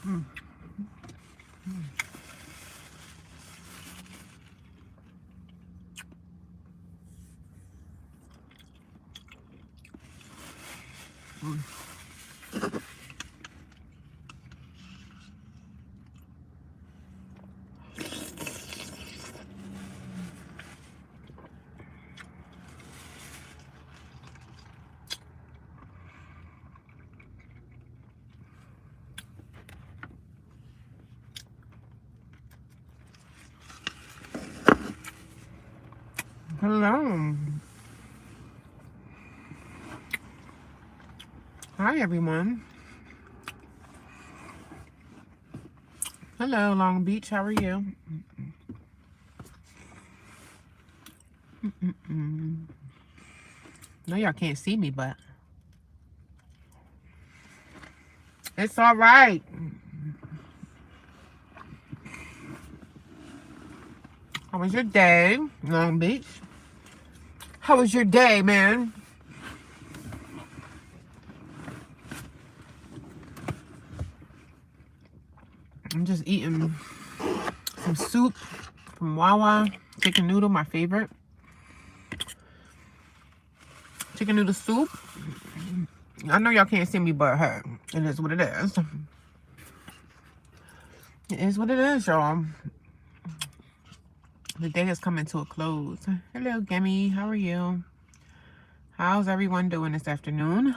Mm. Mm. Hello. Hi, everyone. Hello, Long Beach. How are you? No, y'all can't see me, but it's all right. How was your day, Long Beach? How was your day, man? I'm just eating some soup from Wawa. Chicken noodle, my favorite. Chicken noodle soup. I know y'all can't see me, but hey, it is what it is. It is what it is, y'all. The day is coming to a close. Hello, Gimme. How are you? How's everyone doing this afternoon?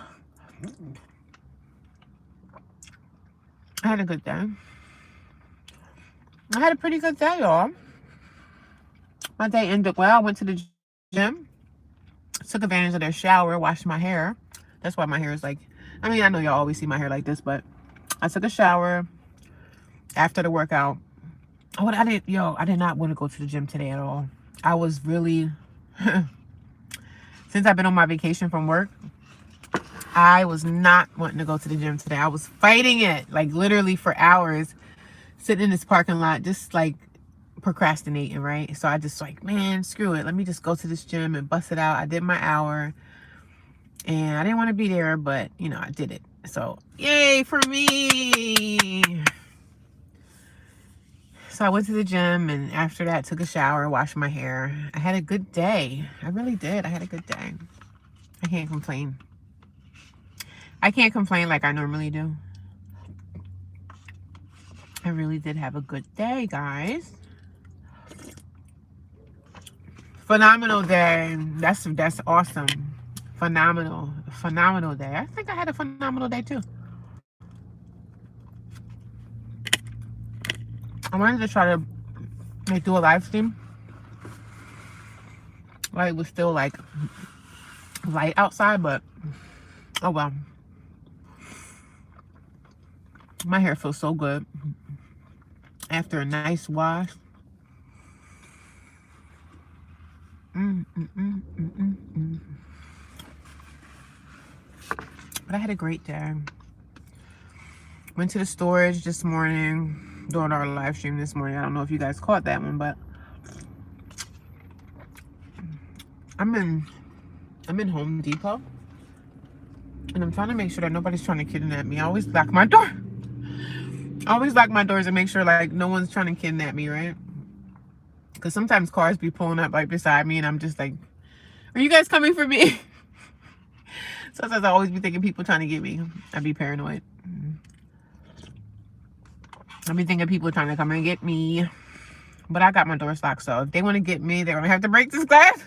I had a good day. I had a pretty good day, y'all. My day ended well. I went to the gym. Took advantage of their shower. Washed my hair. That's why my hair is like... I mean, I know y'all always see my hair like this, but I took a shower after the workout. Oh, I did not want to go to the gym today at all. I was really... Since I've been on my vacation from work, I was not wanting to go to the gym today. I was fighting it, like literally for hours, sitting in this parking lot, just like procrastinating, right? So I just like, man, screw it. Let me just go to this gym and bust it out. I did my hour and I didn't want to be there, but you know, I did it. So yay for me. So I went to the gym and after that took a shower, washed my hair. I had a good day. I really did. I had a good day. I can't complain. I can't complain like I normally do. I really did have a good day, guys. Phenomenal day. That's awesome. Phenomenal day. I think I had a phenomenal day too. I wanted to try to like do a live stream while it was still like light outside, but oh well. My hair feels so good after a nice wash. But I had a great day. Went to the storage this morning, doing our live stream this morning. I don't know if you guys caught that one, but I'm in Home Depot. And I'm trying to make sure that nobody's trying to kidnap me. I always lock my door. I always lock my doors and make sure like no one's trying to kidnap me, right? Because sometimes cars be pulling up right beside me and I'm just like, are you guys coming for me? Sometimes I always be thinking people trying to get me. I be paranoid. I be thinking people trying to come and get me. But I got my doors locked, so if they want to get me, they're gonna have to break this glass.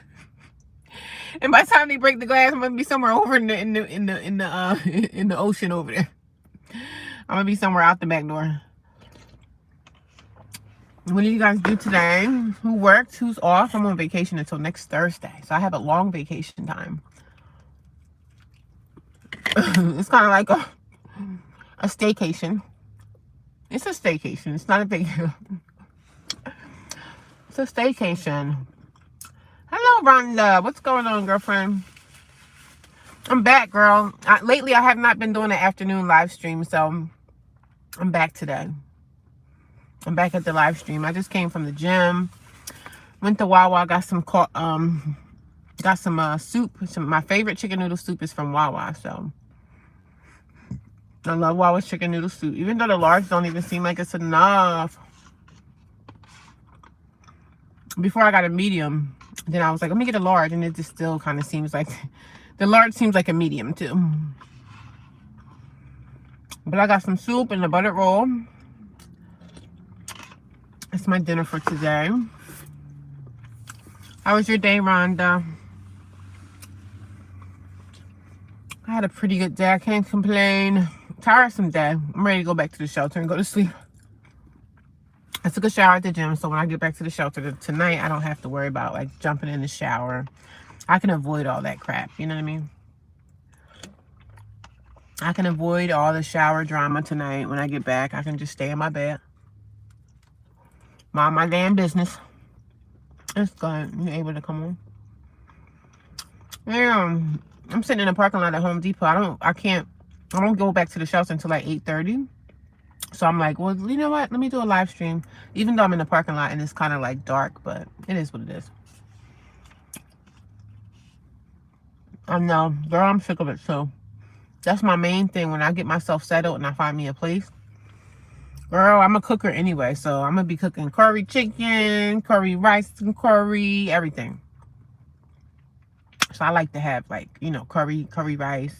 And by the time they break the glass, I'm gonna be somewhere over in the ocean over there. I'm gonna be somewhere out the back door. What did you guys do today? Who worked? Who's off? I'm on vacation until next Thursday, so I have a long vacation time. It's kind of like a staycation. It's a staycation. It's not a vacation. It's a staycation. Hello, Rhonda. What's going on, girlfriend? I'm back, girl. Lately, I have not been doing an afternoon live stream, so I'm back today. I'm back at the live stream. I just came from the gym. Went to Wawa. Got some soup. My favorite chicken noodle soup is from Wawa, so I love Wawa's chicken noodle soup. Even though the large don't even seem like it's enough. Before I got a medium, then I was like, let me get a large. And it just still kind of seems like, the large seems like a medium too. But I got some soup and a buttered roll. That's my dinner for today. How was your day, Rhonda? I had a pretty good day. I can't complain. Tiresome day. I'm ready to go back to the shelter and go to sleep. I took a shower at the gym, so when I get back to the shelter tonight, I don't have to worry about like jumping in the shower. I can avoid all that crap. You know what I mean? I can avoid all the shower drama tonight. When I get back, I can just stay in my bed. Mind my damn business. It's good. You're able to come on. Yeah, I'm sitting in the parking lot at Home Depot. I don't go back to the shelter until like 8:30. So I'm like, well, you know what? Let me do a live stream. Even though I'm in the parking lot and it's kind of like dark, but it is what it is. I know, girl, I'm sick of it too. That's my main thing. When I get myself settled and I find me a place, girl, I'm a cooker anyway. So I'm going to be cooking curry chicken, curry rice and curry, everything. So I like to have like, you know, curry rice,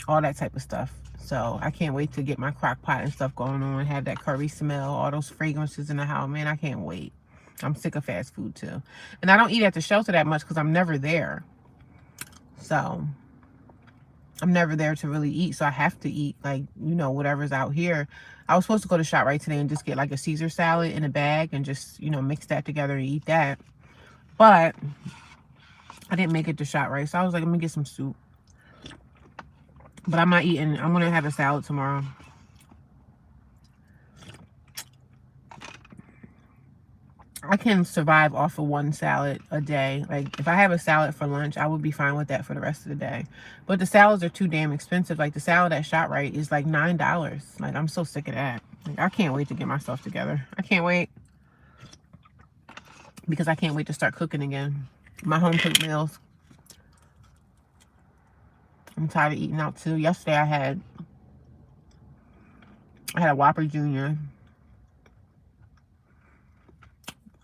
all that type of stuff. So I can't wait to get my crock pot and stuff going on, have that curry smell, all those fragrances in the house. Man, I can't wait. I'm sick of fast food too. And I don't eat at the shelter that much because I'm never there. So I'm never there to really eat. So I have to eat like, you know, whatever's out here. I was supposed to go to ShopRite today and just get like a Caesar salad in a bag and just, you know, mix that together and eat that. But I didn't make it to ShopRite. So I was like, let me get some soup. But I'm not eating. I'm going to have a salad tomorrow. I can survive off of one salad a day. Like, if I have a salad for lunch, I would be fine with that for the rest of the day. But the salads are too damn expensive. Like, the salad at ShopRite is like $9. Like, I'm so sick of that. Like, I can't wait to get myself together. I can't wait. Because I can't wait to start cooking again. My home-cooked meals. I'm tired of eating out too. Yesterday I had a Whopper Junior.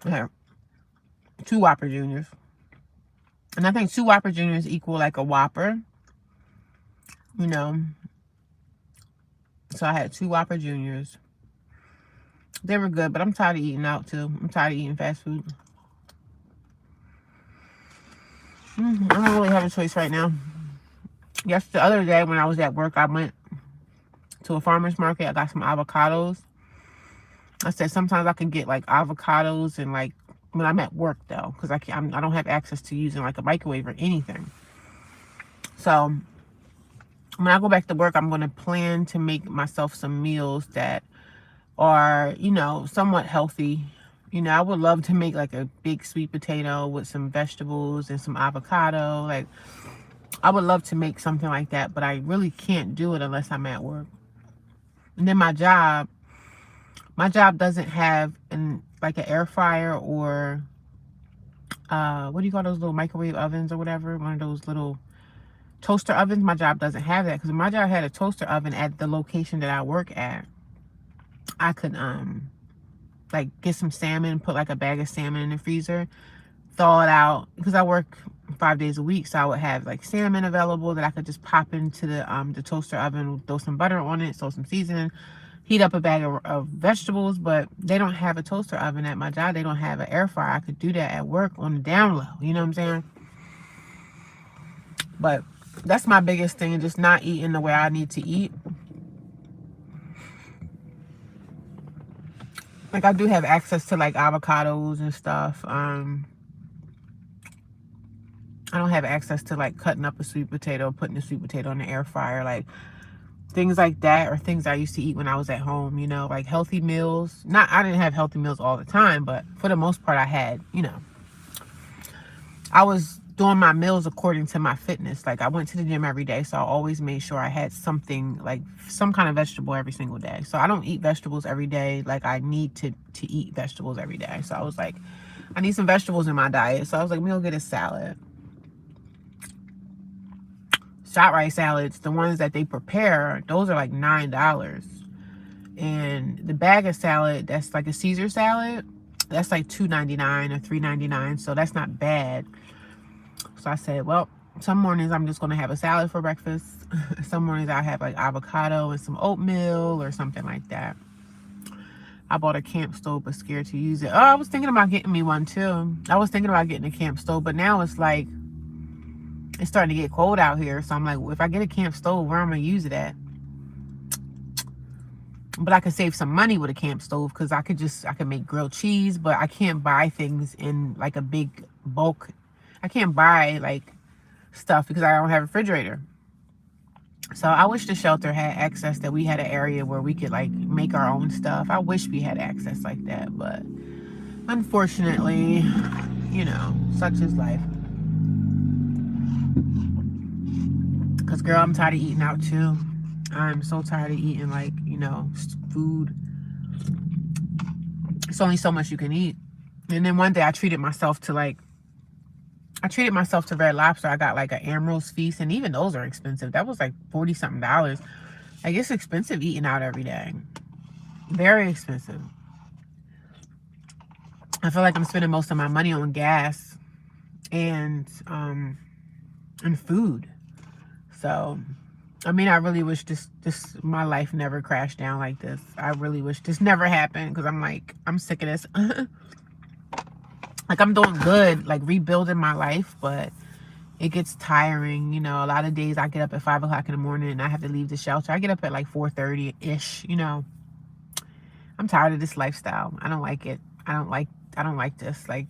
I had 2 Whopper Juniors. And I think 2 Whopper Juniors equal like a Whopper. You know. So I had 2 Whopper Juniors. They were good, but I'm tired of eating out too. I'm tired of eating fast food. I don't really have a choice right now. Yes, the other day when I was at work, I went to a farmer's market. I got some avocados. I said sometimes I can get like avocados and like when I'm at work though, because I don't have access to using like a microwave or anything. So when I go back to work, I'm going to plan to make myself some meals that are, you know, somewhat healthy. You know, I would love to make like a big sweet potato with some vegetables and some avocado. Like, I would love to make something like that, but I really can't do it unless I'm at work. And then my job doesn't have like an air fryer or what do you call those little microwave ovens or whatever? One of those little toaster ovens. My job doesn't have that, because if my job had a toaster oven at the location that I work at, I could like get some salmon, put like a bag of salmon in the freezer, thaw it out, because I work 5 days a week, so I would have like salmon available that I could just pop into the toaster oven, throw some butter on it, throw some seasoning, heat up a bag of vegetables. But they don't have a toaster oven at my job. They don't have an air fryer. I could do that at work on the down low. You know what I'm saying? But that's my biggest thing, just not eating the way I need to eat. Like, I do have access to like avocados and stuff. I don't have access to like cutting up a sweet potato, putting the sweet potato in the air fryer. Like, things like that are things I used to eat when I was at home, you know, like healthy meals. I didn't have healthy meals all the time, but for the most part I had, you know, I was doing my meals according to my fitness. Like, I went to the gym every day, so I always made sure I had something, like some kind of vegetable every single day. So I don't eat vegetables every day like I need to eat vegetables every day. So I was like, I need some vegetables in my diet. So I was like, we'll get a salad. shot rice salads, the ones that they prepare, those are like $9. And the bag of salad, that's like a Caesar salad, that's like $2.99 or $3.99. So that's not bad. So I said, well, some mornings I'm just going to have a salad for breakfast. Some mornings I'll have like avocado and some oatmeal or something like that. I bought a camp stove, but scared to use it. Oh, I was thinking about getting me one too. I was thinking about getting a camp stove, but now it's like, it's starting to get cold out here. So I'm like, well, if I get a camp stove, where am I going to use it at? But I could save some money with a camp stove, because I could make grilled cheese, but I can't buy things in like a big bulk. I can't buy like stuff because I don't have a refrigerator. So I wish the shelter had access, that we had an area where we could like make our own stuff. I wish we had access like that, but unfortunately, you know, such is life. Because girl, I'm tired of eating out too. I'm so tired of eating like, you know, food. It's only so much you can eat. And then one day I treated myself to Red Lobster. I got like an Emerald's Feast, and even those are expensive. That was like $40-something. Like, it's expensive eating out every day. Very expensive. I feel like I'm spending most of my money on gas and food. So, I mean, I really wish my life never crashed down like this. I really wish this never happened, because I'm like, I'm sick of this. Like, I'm doing good, like rebuilding my life, but it gets tiring. You know, a lot of days I get up at 5 o'clock in the morning and I have to leave the shelter. I get up at like 4:30-ish, you know. I'm tired of this lifestyle. I don't like it. I don't like this. Like,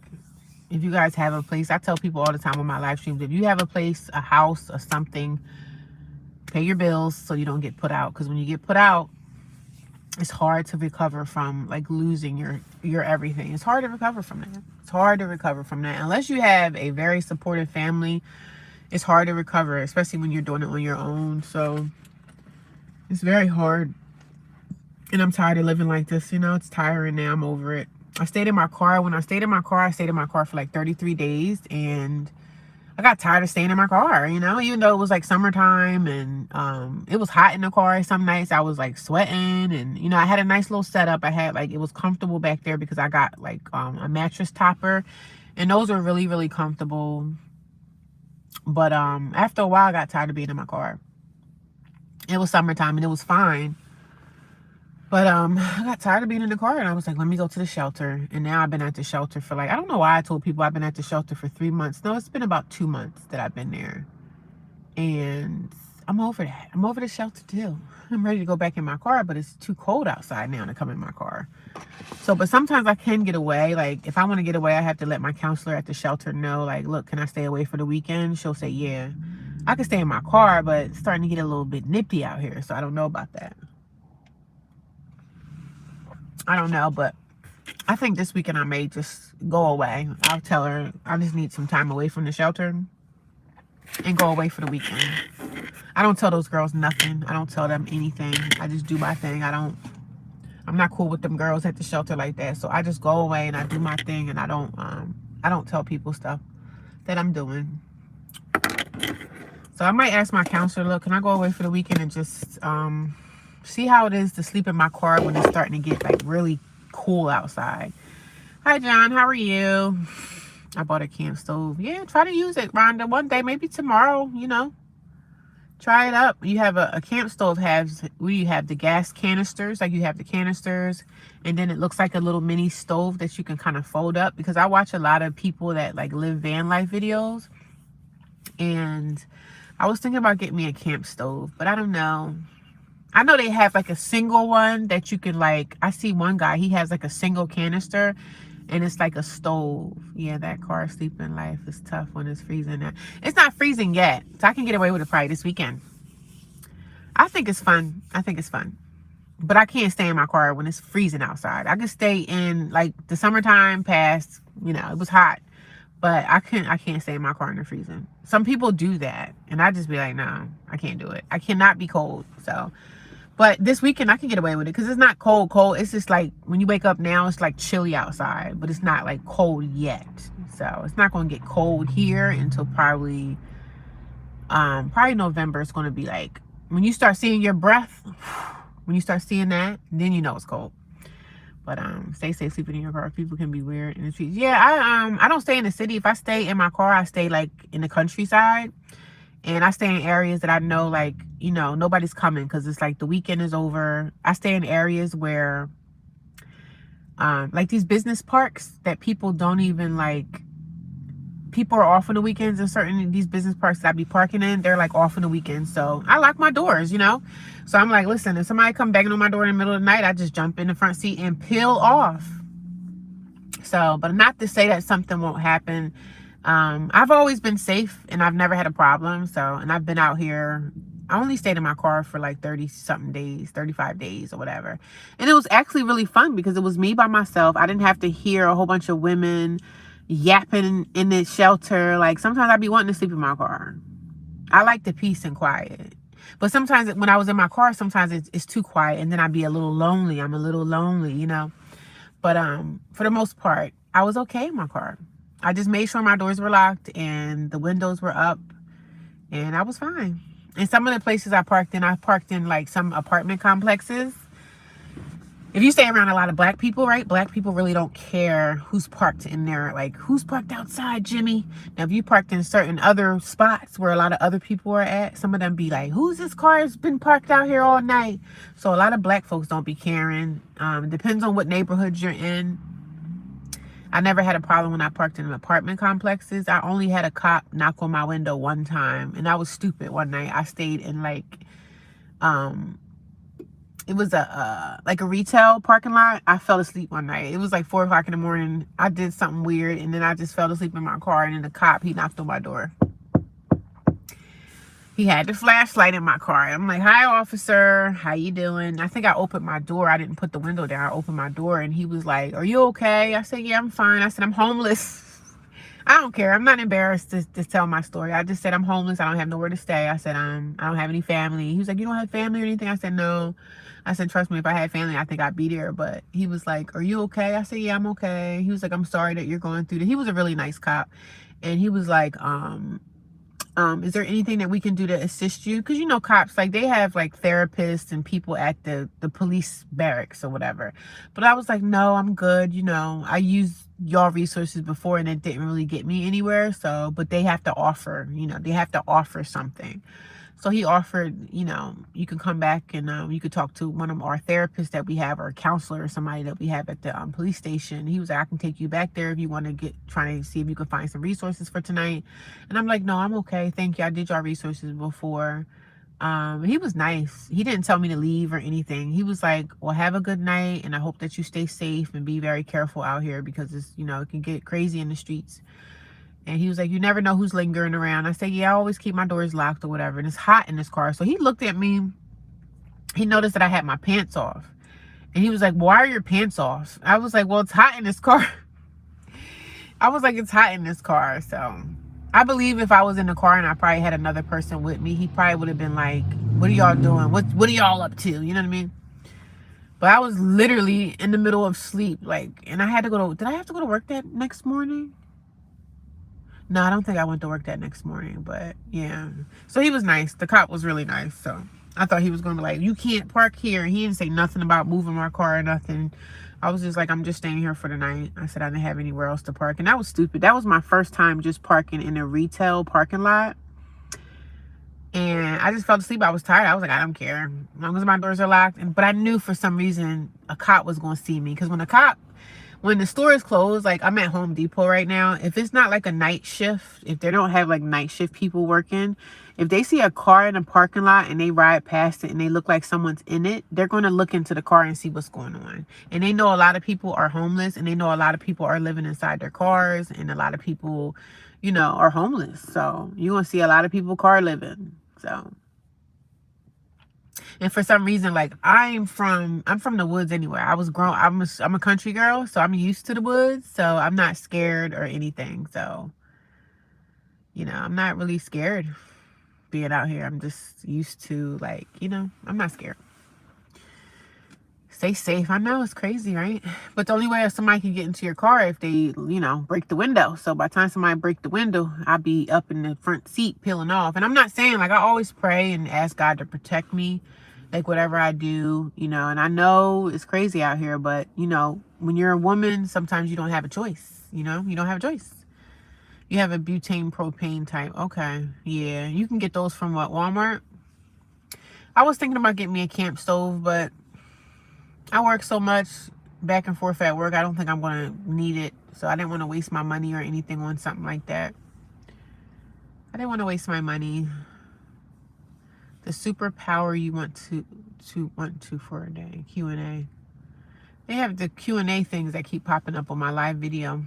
if you guys have a place, I tell people all the time on my live streams, if you have a place, a house or something, pay your bills so you don't get put out. Because when you get put out, it's hard to recover from like losing your everything. It's hard to recover from that. It's hard to recover from that. Unless you have a very supportive family, it's hard to recover, especially when you're doing it on your own. So it's very hard. And I'm tired of living like this. You know, it's tiring now. I'm over it. I stayed in my car. When I stayed in my car, for like 33 days. And I got tired of staying in my car, you know, even though it was like summertime and it was hot in the car. Some nights I was like sweating, and, you know, I had a nice little setup. I had like, it was comfortable back there because I got like a mattress topper, and those are really, really comfortable. But after a while, I got tired of being in my car. It was summertime and it was fine. But I got tired of being in the car, and I was like, let me go to the shelter. And now I've been at the shelter for like, I don't know why I told people I've been at the shelter for 3 months. No, it's been about 2 months that I've been there. And I'm over that. I'm over the shelter too. I'm ready to go back in my car, but it's too cold outside now to come in my car. So, but sometimes I can get away. Like, if I want to get away, I have to let my counselor at the shelter know, like, look, can I stay away for the weekend? She'll say, yeah. I can stay in my car, but it's starting to get a little bit nippy out here. So I don't know about that. I don't know, but I think this weekend I may just go away. I'll tell her I just need some time away from the shelter and go away for the weekend. I don't tell those girls nothing. I don't tell them anything. I just do my thing. I'm not cool with them girls at the shelter like that. So I just go away and I do my thing, and I don't tell people stuff that I'm doing. So I might ask my counselor, look, can I go away for the weekend and just see how it is to sleep in my car when it's starting to get like really cool outside. Hi John, how are you? I bought a camp stove. Yeah, try to use it, Rhonda, one day, maybe tomorrow, you know. Try it up. You have a camp stove where you have the gas canisters, like you have the canisters, and then it looks like a little mini stove that you can kind of fold up, because I watch a lot of people that like live van life videos, and I was thinking about getting me a camp stove, but I don't know. I know they have like a single one that you can like, I see one guy, he has like a single canister and it's like a stove. Yeah, that car sleeping life is tough when it's freezing now. It's not freezing yet, so I can get away with it probably this weekend. I think it's fun. I think it's fun. But I can't stay in my car when it's freezing outside. I can stay in like the summertime past, you know, it was hot. But I can't stay in my car in the freezing. Some people do that. And I just be like, no, I can't do it. I cannot be cold. So, but this weekend I can get away with it because it's not cold. It's just like when you wake up now, it's like chilly outside, but it's not like cold yet. So it's not going to get cold here until probably Probably November is going to be like, when you start seeing your breath, when you start seeing that, then you know it's cold. But stay safe sleeping in your car. People can be weird in the streets. Yeah, I don't stay in the city. If I stay in my car, I stay like in the countryside. And I stay in areas that I know, like, you know, nobody's coming because it's like the weekend is over. I stay in areas where like these business parks that people don't even like, people are off on the weekends in certain these business parks that I be parking in, they're like off on the weekends. So I lock my doors, you know. So I'm like, listen, if somebody come banging on my door in the middle of the night, I just jump in the front seat and peel off. So, but not to say that something won't happen. I've always been safe and I've never had a problem. So, and I've been out here, I only stayed in my car for like 30 something days, 35 days or whatever. And it was actually really fun because it was me by myself. I didn't have to hear a whole bunch of women yapping in the shelter. Like sometimes I'd be wanting to sleep in my car. I like the peace and quiet. But sometimes when I was in my car, sometimes it's too quiet and then I'd be a little lonely. I'm a little lonely, you know. But for the most part, I was okay in my car. I just made sure my doors were locked and the windows were up and I was fine. And some of the places I parked in like some apartment complexes. If you stay around a lot of black people, right? Black people really don't care who's parked in there. Like, who's parked outside, Jimmy? Now, if you parked in certain other spots where a lot of other people are at, some of them be like, who's this car has been parked out here all night? So a lot of black folks don't be caring. Depends on what neighborhood you're in. I never had a problem when I parked in apartment complexes. I only had a cop knock on my window one time, and I was stupid one night. I stayed in like, it was like a retail parking lot. I fell asleep one night. It was like 4 o'clock in the morning. I did something weird, and then I just fell asleep in my car, and then the cop, he knocked on my door. He had the flashlight in my car. I'm like, hi, officer. How you doing? I think I opened my door. I didn't put the window down. I opened my door, and he was like, are you okay? I said, yeah, I'm fine. I said, I'm homeless. I don't care. I'm not embarrassed to tell my story. I just said, I'm homeless. I don't have nowhere to stay. I said, I don't have any family. He was like, you don't have family or anything? I said, no. I said, trust me, if I had family, I think I'd be there. But he was like, are you okay? I said, yeah, I'm okay. He was like, I'm sorry that you're going through this. He was a really nice cop. And he was like, is there anything that we can do to assist you? Because, you know, cops, like, they have like therapists and people at the police barracks or whatever. But I was like, no, I'm good. You know, I used y'all resources before and it didn't really get me anywhere. So, but they have to offer, you know, they have to offer something. So he offered, you know, you can come back and you could talk to one of our therapists that we have, or a counselor or somebody that we have at the police station. He was like, I can take you back there if you want to trying to see if you can find some resources for tonight. And I'm like, no, I'm okay. Thank you. I did your resources before. He was nice. He didn't tell me to leave or anything. He was like, well, have a good night. And I hope that you stay safe and be very careful out here because it's, you know, it can get crazy in the streets. And he was like, you never know who's lingering around. I said, yeah, I always keep my doors locked or whatever. And it's hot in this car. So he looked at me. He noticed that I had my pants off. And he was like, why are your pants off? I was like, well, it's hot in this car. I was like, it's hot in this car. So I believe if I was in the car and I probably had another person with me, he probably would have been like, what are y'all doing? What are y'all up to? You know what I mean? But I was literally in the middle of sleep. Like, and I had to did I have to go to work that next morning? No, I don't think I went to work that next morning, but yeah. So he was nice. The cop was really nice. So I thought he was going to be like, you can't park here. He didn't say nothing about moving my car or nothing. I was just like, I'm just staying here for the night. I said I didn't have anywhere else to park. And that was stupid. That was my first time just parking in a retail parking lot. And I just fell asleep. I was tired. I was like, I don't care. As long as my doors are locked. But I knew for some reason a cop was going to see me. Because when the store is closed, like I'm at Home Depot right now, if it's not like a night shift, if they don't have like night shift people working, if they see a car in a parking lot and they ride past it and they look like someone's in it, they're going to look into the car and see what's going on. And they know a lot of people are homeless, and they know a lot of people are living inside their cars, and a lot of people, you know, are homeless. So you're going to see a lot of people car living. So, and for some reason, like I'm from the woods anyway. I'm a country girl, so I'm used to the woods. So I'm not scared or anything. So, you know, I'm not really scared being out here. I'm just used to, like, you know, I'm not scared. Stay safe. I know it's crazy, right? But the only way somebody can get into your car if they, break the window. So by the time somebody break the window, I'll be up in the front seat peeling off. And I'm not saying, like, I always pray and ask God to protect me, like, whatever I do, and I know it's crazy out here, but, when you're a woman, sometimes you don't have a choice, you don't have a choice. You have a butane propane type. Okay. Yeah. You can get those from what, Walmart? I was thinking about getting me a camp stove, but I work so much back and forth at work. I don't think I'm going to need it. So I didn't want to waste my money or anything on something like that. I didn't want to waste my money. The superpower you want to for a day. Q&A. They have the Q&A things that keep popping up on my live video.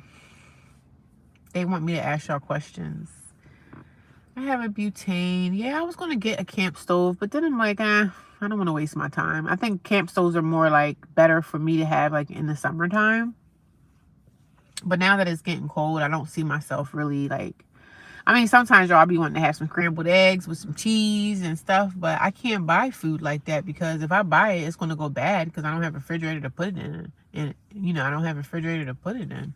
They want me to ask y'all questions. I have a butane. Yeah, I was going to get a camp stove, but then I'm like, I don't want to waste my time. I think camp stoves are more like better for me to have like in the summertime. But now that it's getting cold, I don't see myself really like, I mean, sometimes y'all be wanting to have some scrambled eggs with some cheese and stuff, but I can't buy food like that because if I buy it, it's going to go bad because I don't have a refrigerator to put it in. And, I don't have a refrigerator to put it in.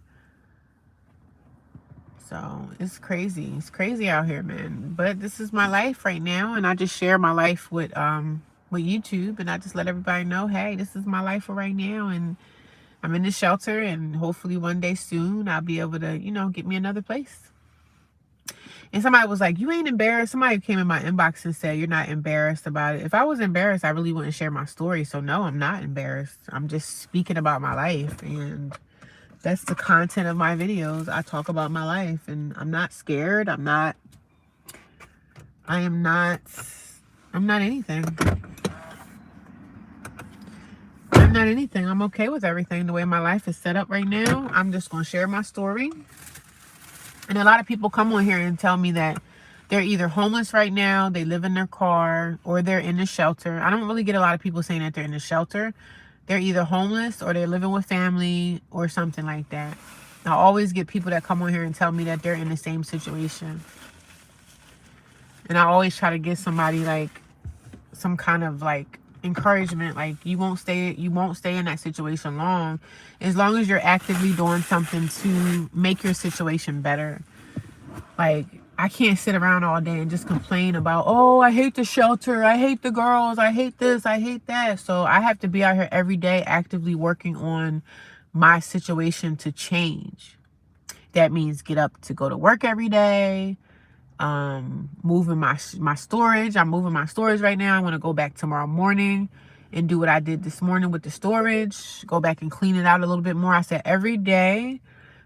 So it's crazy. It's crazy out here, man. But this is my life right now. And I just share my life with YouTube. And I just let everybody know, hey, this is my life for right now. And I'm in the shelter. And hopefully one day soon I'll be able to, get me another place. And somebody was like, you ain't embarrassed. Somebody came in my inbox and said, you're not embarrassed about it. If I was embarrassed, I really wouldn't share my story. So no, I'm not embarrassed. I'm just speaking about my life. And that's the content of my videos. I talk about my life and I'm not scared. I'm not anything. I'm not anything. I'm okay with everything. The way my life is set up right now, I'm just going to share my story. And a lot of people come on here and tell me that they're either homeless right now, they live in their car, or they're in the shelter. I don't really get a lot of people saying that they're in the shelter. They're either homeless or they're living with family or something like that. I always get people that come on here and tell me that they're in the same situation. And I always try to give somebody like some kind of like encouragement, like you won't stay in that situation long as as you're actively doing something to make your situation better. Like, I can't sit around all day and just complain about, oh, I hate the shelter, I hate the girls, I hate this, I hate that. So I have to be out here every day actively working on my situation to change. That means get up to go to work every day, moving my storage. I'm moving my storage right now. I want to go back tomorrow morning and do what I did this morning with the storage, go back and clean it out a little bit more. I said every day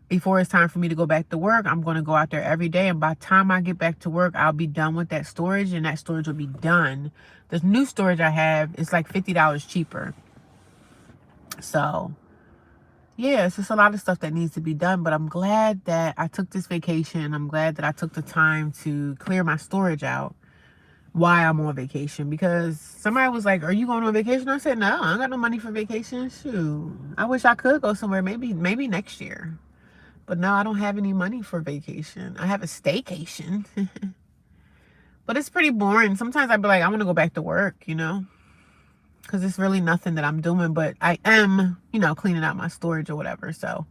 before it's time for me to go back to work, I'm going to go out there every day. And by the time I get back to work, I'll be done with that storage and that storage will be done. The new storage I have is like $50 cheaper. So yeah, it's just a lot of stuff that needs to be done. But I'm glad that I took this vacation. I'm glad that I took the time to clear my storage out while I'm on vacation. Because somebody was like, are you going on vacation? I said, no, I ain't got no money for vacation. Shoot, I wish I could go somewhere maybe next year. But no, I don't have any money for vacation. I have a staycation. But it's pretty boring. Sometimes I'd be like, I want to go back to work, because it's really nothing that I'm doing. But I am, cleaning out my storage or whatever. So,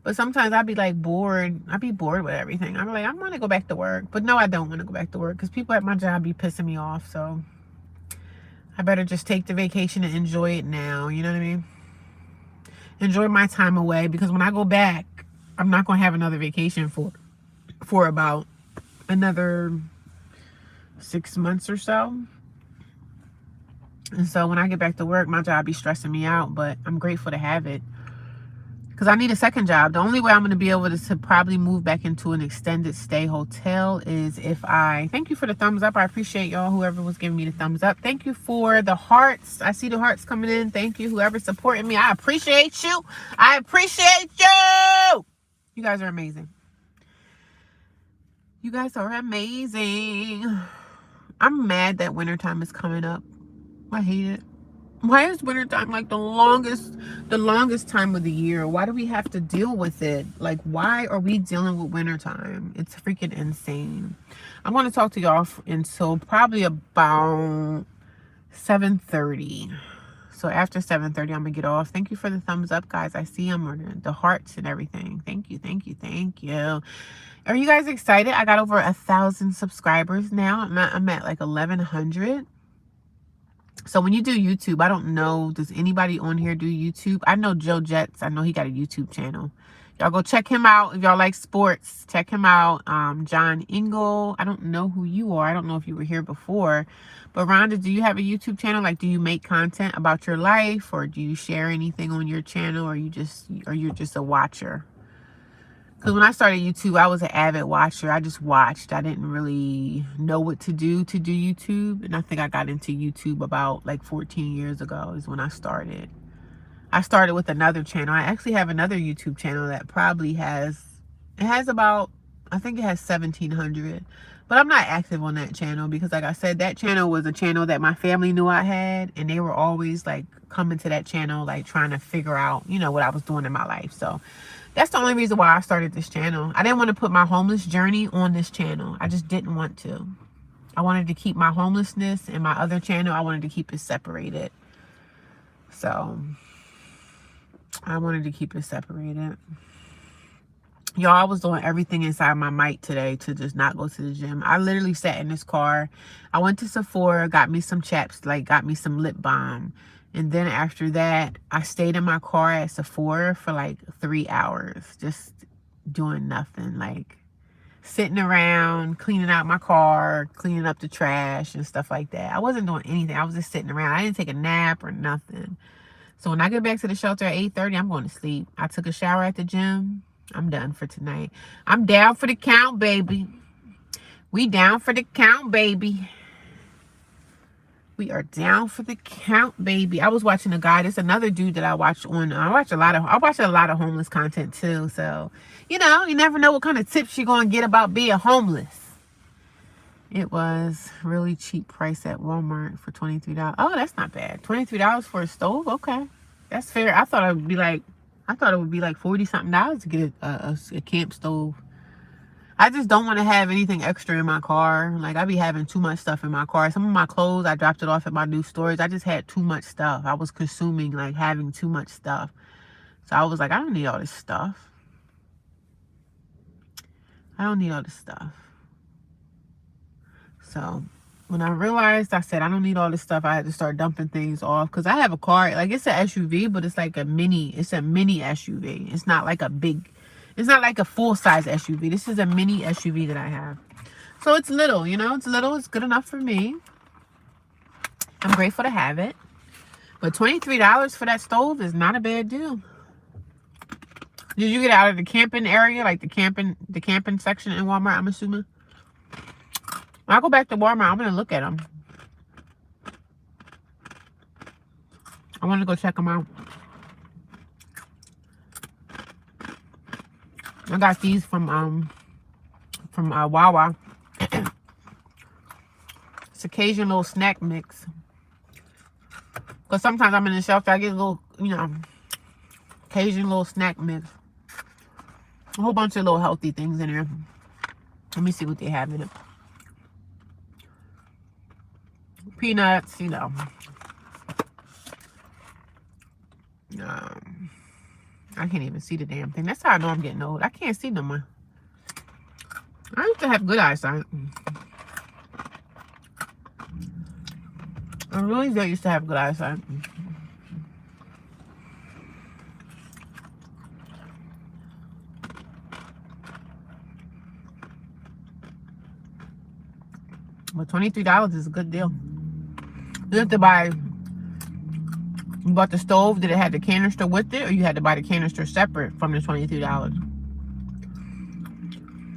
but sometimes I'd be like bored. I'd be bored with everything. I'm like, I want to go back to work. But no, I don't want to go back to work because people at my job be pissing me off. So I better just take the vacation and enjoy it now. You know what I mean? Enjoy my time away, because when I go back, I'm not going to have another vacation for about another 6 months or so. And so when I get back to work, my job be stressing me out, but I'm grateful to have it because I need a second job. The only way I'm going to be able to probably move back into an extended stay hotel is if thank you for the thumbs up. I appreciate y'all, whoever was giving me the thumbs up. Thank you for the hearts. I see the hearts coming in. Thank you, whoever's supporting me. I appreciate you. I appreciate you. You guys are amazing. You guys are amazing. I'm mad that wintertime is coming up. I hate it. Why is wintertime like the longest time of the year? Why do we have to deal with it? Like, why are we dealing with wintertime? It's freaking insane. I'm going to talk to y'all until probably about 7:30. So after 7:30, I'm gonna get off. Thank you for the thumbs up, guys. I see them, or the hearts and everything. Thank you, thank you, thank you. Are you guys excited? I got over 1,000 subscribers now. I'm at like 1,100. So when you do YouTube, I don't know, does anybody on here do YouTube? I know Joe Jets. I know he got a YouTube channel. Y'all go check him out. If y'all like sports, check him out. John Ingle. I don't know who you are. I don't know if you were here before. But Rhonda, do you have a YouTube channel? Like, do you make content about your life, or do you share anything on your channel, or you're just a watcher? Because when I started YouTube, I was an avid watcher. I just watched. I didn't really know what to do YouTube. And I think I got into YouTube about like 14 years ago is when I started. I started with another channel. I actually have another YouTube channel that probably has about, I think it has 1,700. But I'm not active on that channel because, like I said, that channel was a channel that my family knew I had. And they were always like coming to that channel, like trying to figure out, you know, what I was doing in my life. So that's the only reason why I started this channel. I didn't want to put my homeless journey on this channel. I just didn't want to. I wanted to keep my homelessness and my other channel, I wanted to keep it separated. So I wanted to keep it separated. Y'all, I was doing everything inside my might today to just not go to the gym. I literally sat in this car. I went to Sephora, got me some chaps, like got me some lip balm. And then after that, I stayed in my car at Sephora for like 3 hours, just doing nothing, like sitting around, cleaning out my car, cleaning up the trash and stuff like that. I wasn't doing anything. I was just sitting around. I didn't take a nap or nothing. So when I get back to the shelter at 8:30, I'm going to sleep. I took a shower at the gym. I'm done for tonight. I'm down for the count, baby. We down for the count, baby. We are down for the count, baby. I was watching a guy. There's another dude that I watch on. I watch a lot of homeless content too. So, you know, you never know what kind of tips you're gonna get about being homeless. It was really cheap price at Walmart for $23. Oh, that's not bad. $23 for a stove. Okay, that's fair. I thought it would be like $40 something to get a camp stove. I just don't want to have anything extra in my car. Like, I be having too much stuff in my car. Some of my clothes, I dropped it off at my new storage. I just had too much stuff. I was consuming, like, having too much stuff. So I was like, I don't need all this stuff. I don't need all this stuff. So when I realized, I said, I don't need all this stuff, I had to start dumping things off. Because I have a car, like, it's an SUV, but it's like a mini SUV. It's not like a big, it's not like a full-size SUV. This is a mini SUV that I have. So it's little, you know, it's little. It's good enough for me. I'm grateful to have it. But $23 for that stove is not a bad deal. Did you get out of the camping area, like the camping section in Walmart, I'm assuming? When I go back to Walmart, I'm going to look at them. I want to go check them out. I got these from Wawa. It's occasional little snack mix. Because sometimes I'm in the shelter, I get a little, you know, occasional little snack mix. A whole bunch of little healthy things in there. Let me see what they have in it. Peanuts, you know. I can't even see the damn thing. That's how I know I'm getting old. I can't see no more. I used to have good eyesight. I really did used to have good eyesight. But $23 is a good deal. You have to buy, you bought the stove, did it have the canister with it, or you had to buy the canister separate from the $23?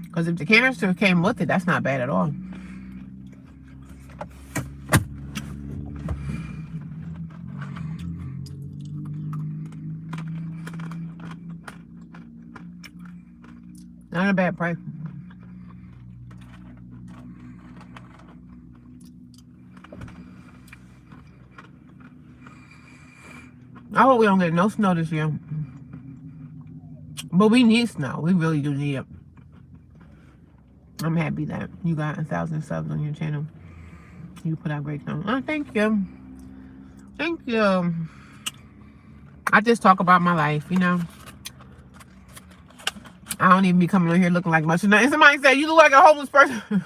Because if the canister came with it, that's not bad at all. Not a bad price. I hope we don't get no snow this year. But we need snow. We really do need it. I'm happy that you got 1,000 subs on your channel. You put out great content. Oh, thank you. Thank you. I just talk about my life, you know. I don't even be coming on here looking like much. And somebody said, you look like a homeless person.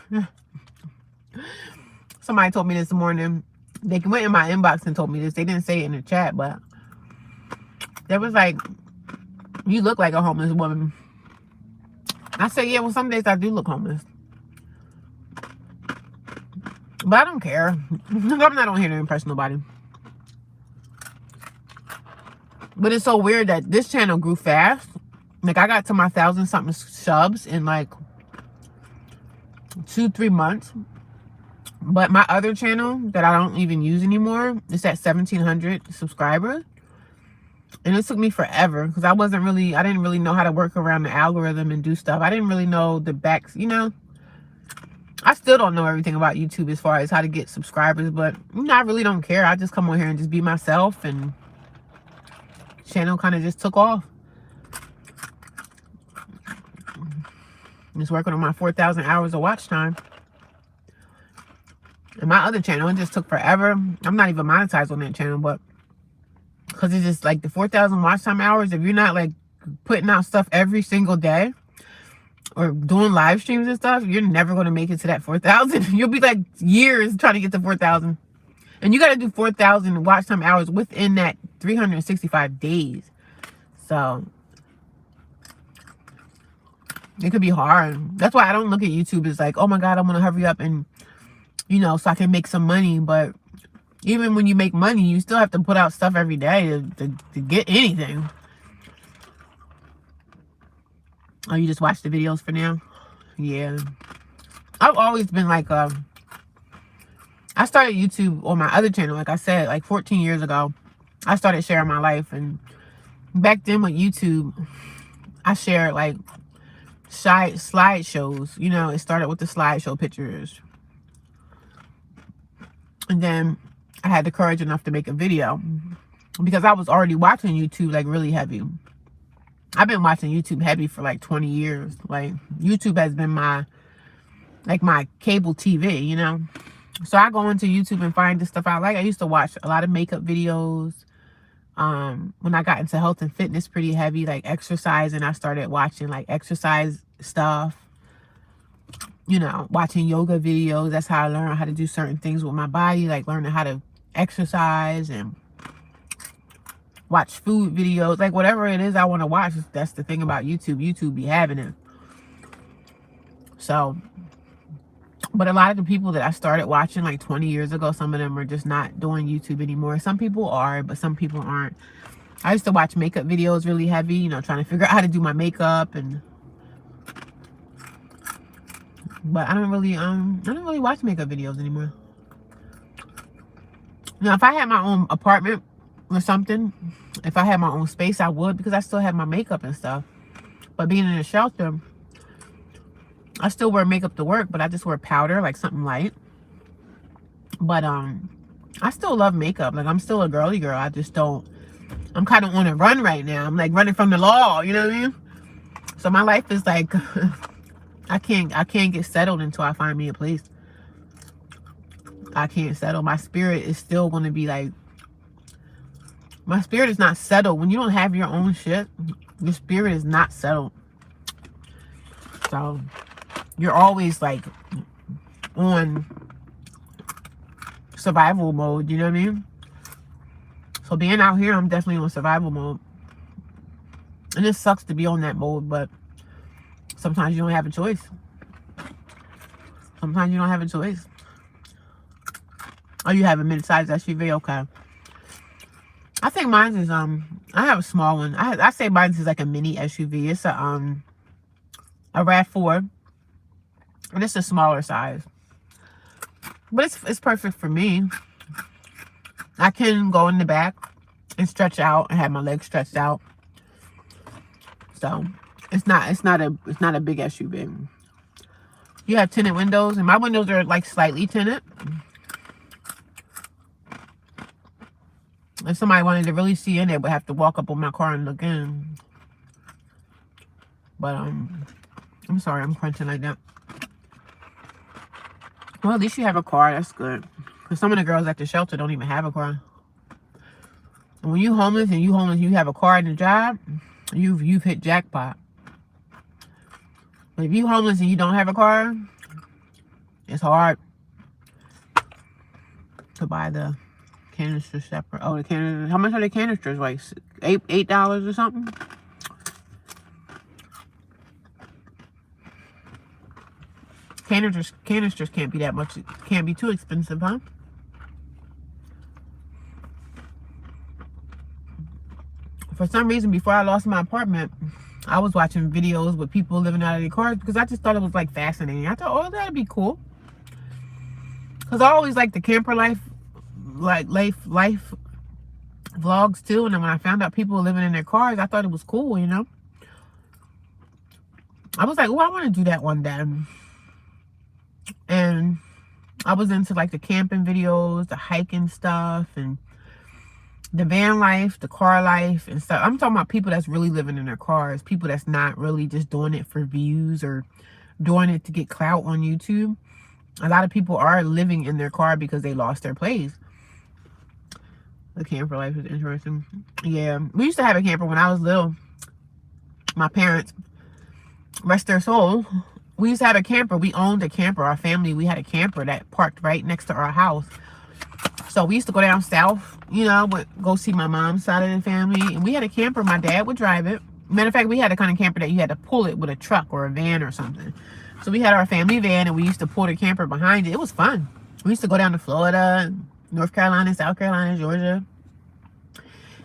Somebody told me this morning. They went in my inbox and told me this. They didn't say it in the chat, but they was like, you look like a homeless woman. I said, yeah, well, some days I do look homeless. But I don't care. I'm not on here to impress nobody. But it's so weird that this channel grew fast. Like, I got to my 1,000-something subs in like 2-3 months. But my other channel that I don't even use anymore, it's at 1,700 subscribers. And it took me forever because I didn't really know how to work around the algorithm and do stuff. I didn't really know the backs, you know. I still don't know everything about YouTube as far as how to get subscribers, but you know, I really don't care. I just come on here and just be myself, and channel kind of just took off. Just working on my 4,000 hours of watch time. And my other channel, it just took forever. I'm not even monetized on that channel, but because it's just like the 4,000 watch time hours, if you're not like putting out stuff every single day or doing live streams and stuff, you're never going to make it to that 4,000. You'll be like years trying to get to 4,000. And you got to do 4,000 watch time hours within that 365 days. So it could be hard. That's why I don't look at YouTube as like, oh my God, I'm going to hurry up and, you know, so I can make some money. But even when you make money, you still have to put out stuff every day to get anything. Oh, you just watch the videos for now? Yeah. I've always been like, I started YouTube on my other channel, like I said, like 14 years ago. I started sharing my life. And back then with YouTube, I shared like slideshows. You know, it started with the slideshow pictures. And then I had the courage enough to make a video because I was already watching YouTube like really heavy. I've been watching YouTube heavy for like 20 years. Like, YouTube has been my cable TV, you know. So I go into YouTube and find the stuff I like. I used to watch a lot of makeup videos. When I got into health and fitness pretty heavy, like exercise, and I started watching like exercise stuff. You know, watching yoga videos. That's how I learned how to do certain things with my body, like learning how to exercise and watch food videos, like whatever it is I want to watch. That's the thing about YouTube. YouTube be having it. So, but a lot of the people that I started watching like 20 years ago, some of them are just not doing YouTube anymore. Some people are, but some people aren't. I used to watch makeup videos really heavy, you know, trying to figure out how to do my makeup, and but I don't really watch makeup videos anymore. Now, if I had my own apartment or something, if I had my own space, I would, because I still have my makeup and stuff. But being in a shelter, I still wear makeup to work, but I just wear powder, like something light. But I still love makeup. Like, I'm still a girly girl. I just don't. I'm kind of on a run right now. I'm like running from the law. You know what I mean? So my life is like, I can't get settled until I find me a place. I can't settle. My spirit is still going to be like, my spirit is not settled. When you don't have your own shit, your spirit is not settled. So you're always like on survival mode, you know what I mean? So being out here, I'm definitely on survival mode. And it sucks to be on that mode, but sometimes you don't have a choice. Sometimes you don't have a choice. Oh, you have a mid-sized SUV? Okay. I think mine is, I have a small one. I say mine is like a mini SUV. It's a RAV4. And it's a smaller size. But it's perfect for me. I can go in the back and stretch out and have my legs stretched out. So it's not a big SUV. You have tinted windows, and my windows are like slightly tinted. If somebody wanted to really see in, they would have to walk up on my car and look in. But I'm sorry, I'm crunching like that. Well, at least you have a car. That's good. Because some of the girls at the shelter don't even have a car. And when you homeless and you have a car and a job, you've hit jackpot. But if you homeless and you don't have a car, it's hard to buy the canisters separate. Oh, the canisters. How much are the canisters? Like $8 or something? Canisters can't be that much. It can't be too expensive, huh? For some reason, before I lost my apartment, I was watching videos with people living out of their cars because I just thought it was like fascinating. I thought, oh, that'd be cool. Because I always like the camper life, like life vlogs too. And then when I found out people living in their cars, I thought it was cool, you know. I was like, oh, I want to do that one day. And I was into like the camping videos, the hiking stuff, and the van life, the car life and stuff. I'm talking about people that's really living in their cars, people that's not really just doing it for views or doing it to get clout on YouTube. A lot of people are living in their car because they lost their place. The camper life is interesting. Yeah, we used to have a camper when I was little. My parents, rest their soul, we used to have a camper. We owned a camper. Our family, we had a camper that parked right next to our house. So we used to go down south, you know, go see my mom's side of the family. And we had a camper. My dad would drive it. Matter of fact, we had a kind of camper that you had to pull it with a truck or a van or something. So we had our family van and we used to pull the camper behind it. It was fun. We used to go down to Florida, North Carolina, South Carolina, Georgia.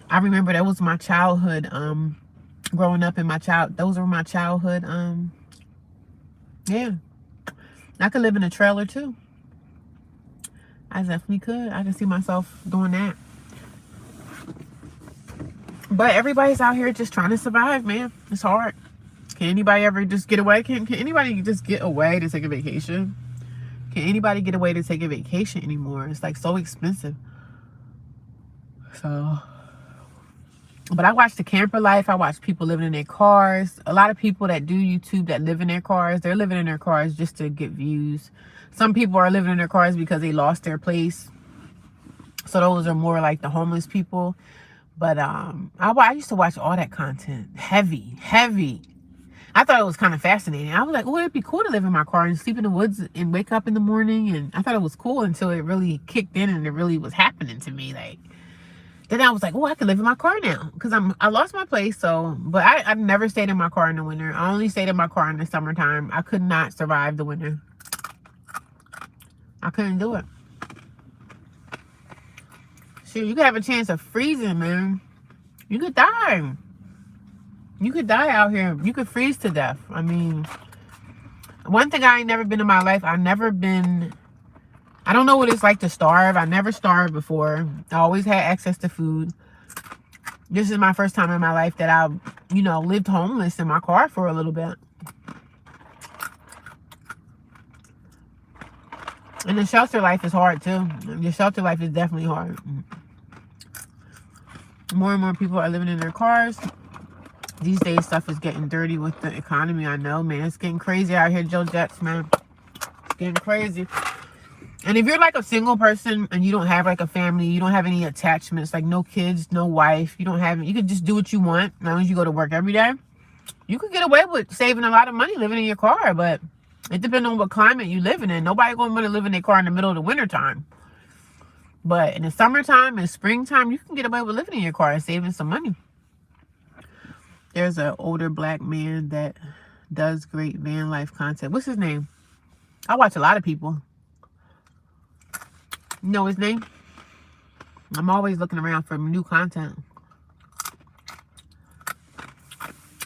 I remember that was my childhood, growing up in those were my childhood, yeah. I could live in a trailer too. I definitely could. I can see myself doing that. But everybody's out here just trying to survive, man. It's hard. Can anybody ever just get away? Can anybody just get away to take a vacation? Can anybody get away to take a vacation anymore? It's like so expensive. So, but I watch the camper life. I watch people living in their cars. A lot of people that do YouTube that live in their cars, they're living in their cars just to get views. Some people are living in their cars because they lost their place. So those are more like the homeless people. But I used to watch all that content. Heavy. I thought it was kind of fascinating. I was like, oh, it'd be cool to live in my car and sleep in the woods and wake up in the morning. And I thought it was cool until it really kicked in and it really was happening to me. Like, then I was like, oh, I can live in my car now because I lost my place. So, but I never stayed in my car in the winter. I only stayed in my car in the summertime. I could not survive the winter. I couldn't do it. Shoot, you could have a chance of freezing, man. You could die. You could die out here. You could freeze to death. I mean, one thing I ain't never been in my life, I don't know what it's like to starve. I never starved before. I always had access to food. This is my first time in my life that I, lived homeless in my car for a little bit. And the shelter life is hard too. The shelter life is definitely hard. More and more people are living in their cars. These days, stuff is getting dirty with the economy. I know, man. It's getting crazy out here, Joe Jets, man. It's getting crazy. And if you're like a single person and you don't have like a family, you don't have any attachments, like no kids, no wife, you could just do what you want as long as you go to work every day. You could get away with saving a lot of money living in your car, but it depends on what climate you living in. Nobody gonna want to live in their car in the middle of the winter time. But in the summertime and springtime, you can get away with living in your car and saving some money. There's an older black man that does great van life content. What's his name? I watch a lot of people. You know his name? I'm always looking around for new content.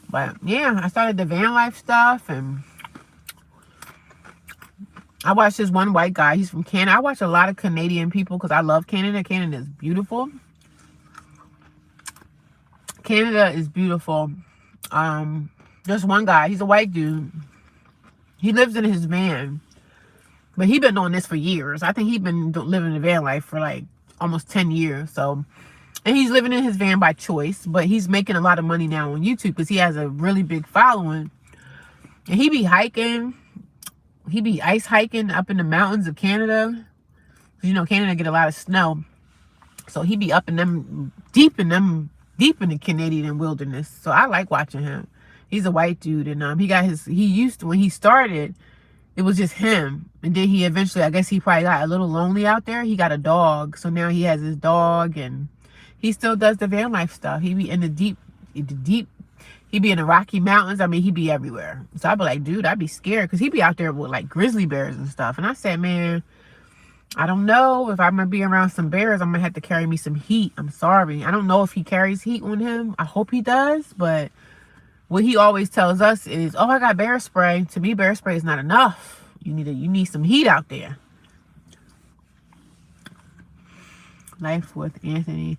But yeah, I started the van life stuff, and I watched this one white guy. He's from Canada. I watch a lot of Canadian people because I love Canada. Canada is beautiful. Canada is beautiful. There's one guy. He's a white dude. He lives in his van. But he's been doing this for years. I think he's been living the van life for like almost 10 years. So, and he's living in his van by choice. But he's making a lot of money now on YouTube because he has a really big following. And he be hiking. He be ice hiking up in the mountains of Canada. You know, Canada get a lot of snow. So he be up in them, deep in the Canadian wilderness. So I like watching him. He's a white dude, and he used to, when he started, it was just him. And then he eventually, I guess he probably got a little lonely out there. He got a dog. So now he has his dog, and he still does the van life stuff. He be in the deep, he be in the Rocky Mountains. I mean, he be everywhere. So I'd be like, dude, I'd be scared, because he be out there with like grizzly bears and stuff. And I said, man, I don't know if I'm going to be around some bears. I'm going to have to carry me some heat. I'm sorry. I don't know if he carries heat on him. I hope he does. But what he always tells us is, oh, I got bear spray. To me, bear spray is not enough. You need some heat out there. Life with Anthony.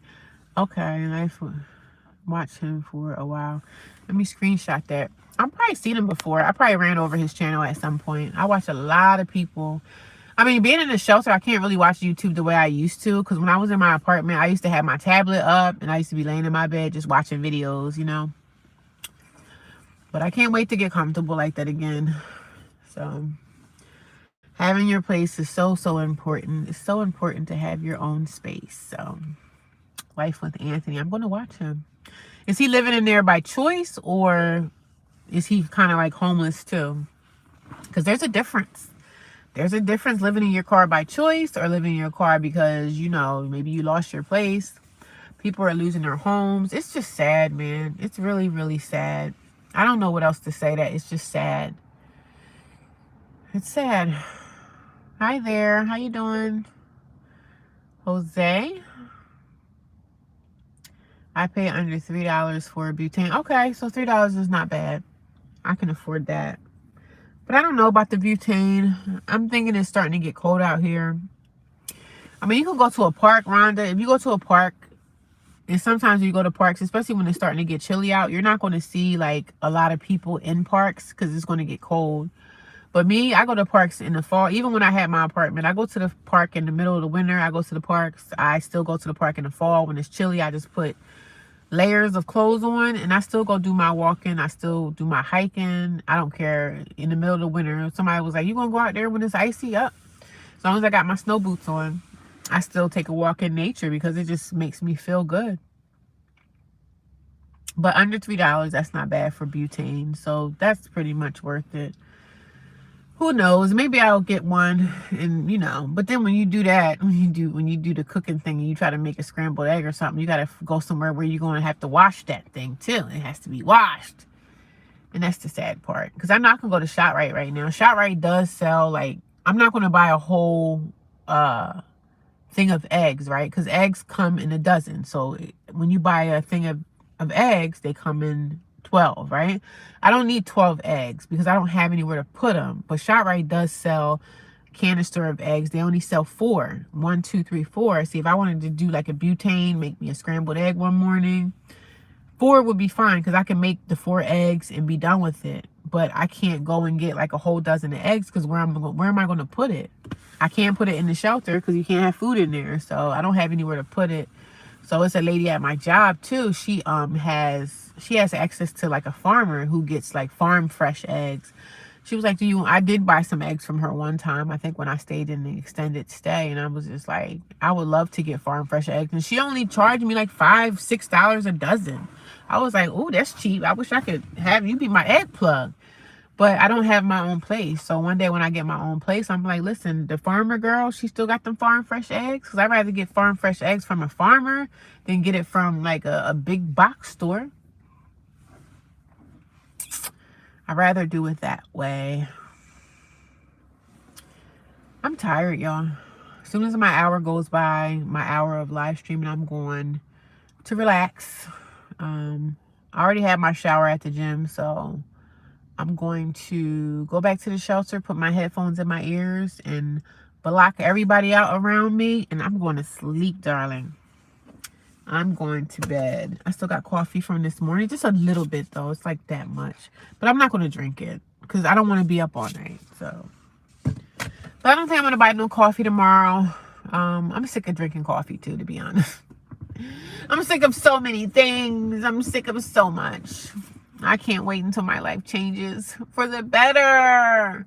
Okay, watch him for a while. Let me screenshot that. I've probably seen him before. I probably ran over his channel at some point. I watch a lot of people. I mean, being in the shelter, I can't really watch YouTube the way I used to, because when I was in my apartment, I used to have my tablet up and I used to be laying in my bed just watching videos, you know. But I can't wait to get comfortable like that again. So having your place is so important. It's so important to have your own space. So Life with Anthony, I'm going to watch him. Is he living in there by choice, or is he kind of like homeless too? Because there's a difference. There's a difference living in your car by choice or living in your car because, you know, maybe you lost your place. People are losing their homes. It's just sad, man. It's really, really sad. I don't know what else to say. That it's just sad. It's sad. Hi there. How you doing? Jose? I pay under $3 for a butane. Okay, so $3 is not bad. I can afford that. But I don't know about the butane. I'm thinking it's starting to get cold out here. I mean, you can go to a park, Rhonda. If you go to a park, and sometimes you go to parks, especially when it's starting to get chilly out, you're not going to see like a lot of people in parks because it's going to get cold. But me, I go to parks in the fall. Even when I had my apartment, I go to the park in the middle of the winter. I go to the parks. I still go to the park in the fall. When it's chilly, I just put layers of clothes on, and I still go do my walking. I still do my hiking. I don't care. In the middle of the winter, somebody was like, you gonna go out there when it's icy? Up. As long as I got my snow boots on, I still take a walk in nature because it just makes me feel good. But under $3, that's not bad for butane. So that's pretty much worth it. Who knows? Maybe I'll get one, and you know. But then when you do that, when you do the cooking thing, and you try to make a scrambled egg or something, you gotta go somewhere where you're gonna have to wash that thing too. It has to be washed, and that's the sad part. Because I'm not gonna go to ShopRite right now. ShopRite does sell, like, I'm not gonna buy a whole thing of eggs, right? Because eggs come in a dozen. So when you buy a thing of eggs, they come in 12, right? I don't need 12 eggs because I don't have anywhere to put them. But ShopRite does sell canister of eggs. They only sell 4. 1, 2, 3, 4. See, if I wanted to do like a butane, make me a scrambled egg one morning, 4 would be fine because I can make the 4 eggs and be done with it. But I can't go and get like a whole dozen of eggs because where am I going to put it? I can't put it in the shelter because you can't have food in there. So I don't have anywhere to put it. So it's a lady at my job too. She has access to like a farmer who gets like farm fresh eggs. She was like, I did buy some eggs from her one time, I think when I stayed in the extended stay, and I was just like, I would love to get farm fresh eggs. And she only charged me like $5-6 a dozen. I was like, oh, that's cheap. I wish I could have you be my egg plug. But I don't have my own place. So one day when I get my own place, I'm like, listen, the farmer girl, she still got them farm fresh eggs? Because I'd rather get farm fresh eggs from a farmer than get it from like a big box store. I'd rather do it that way. I'm tired, y'all. As soon as my hour goes by, my hour of live streaming, I'm going to relax. I already had my shower at the gym, so I'm going to go back to the shelter, put my headphones in my ears, and block everybody out around me, and I'm going to sleep, darling. I'm going to bed. I still got coffee from this morning. Just a little bit, though. It's like that much. But I'm not going to drink it because I don't want to be up all night. So, but I don't think I'm going to buy no coffee tomorrow. I'm sick of drinking coffee, too, to be honest. I'm sick of so many things. I'm sick of so much. I can't wait until my life changes for the better.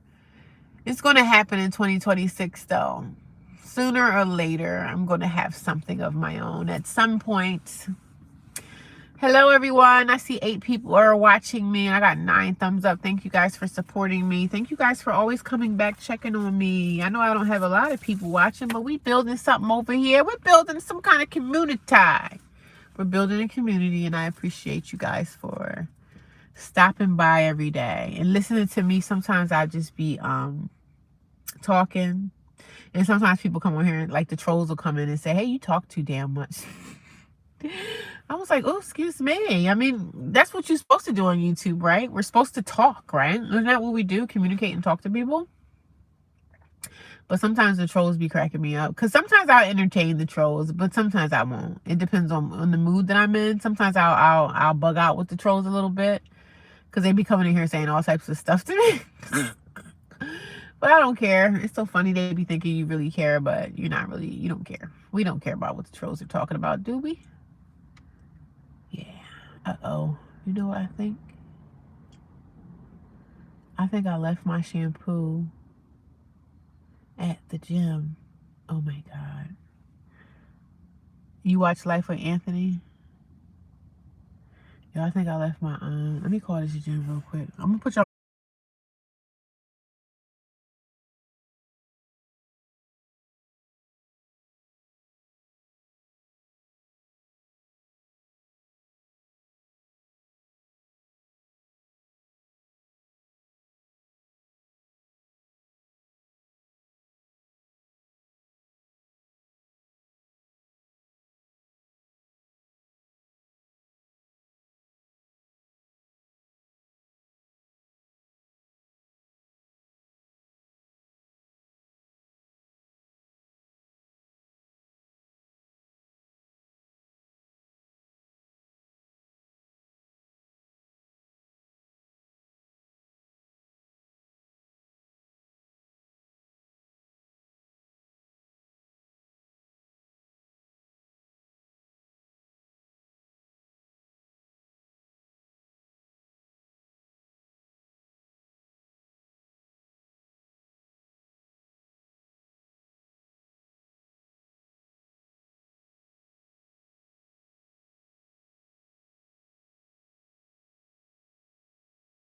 It's going to happen in 2026, though. sooner or later, I'm going to have something of my own at some point. Hello, everyone. I see 8 people are watching me, and I got 9 thumbs up. Thank you guys for supporting me. Thank you guys for always coming back, checking on me. I know I don't have a lot of people watching, but we building something over here. We're building some kind of community. We're building a community, and I appreciate you guys for stopping by every day and listening to me. Sometimes I'll just be talking, and sometimes people come on here and like the trolls will come in and say, hey, you talk too damn much. I was like, oh, excuse me. I mean, that's what you're supposed to do on YouTube, right? We're supposed to talk, right? Isn't that what we do? Communicate and talk to people? But sometimes the trolls be cracking me up. Because sometimes I'll entertain the trolls, but sometimes I won't. It depends on the mood that I'm in. Sometimes I'll bug out with the trolls a little bit. Because they be coming in here saying all types of stuff to me. But I don't care. It's so funny. They be thinking you really care, but you're not really. You don't care. We don't care about what the trolls are talking about, do we? Yeah. Uh-oh. You know what I think? I think I left my shampoo at the gym. Oh my God. You watch Life with Anthony? Yeah, I think I left my let me call this gym real quick. I'm gonna put y'all.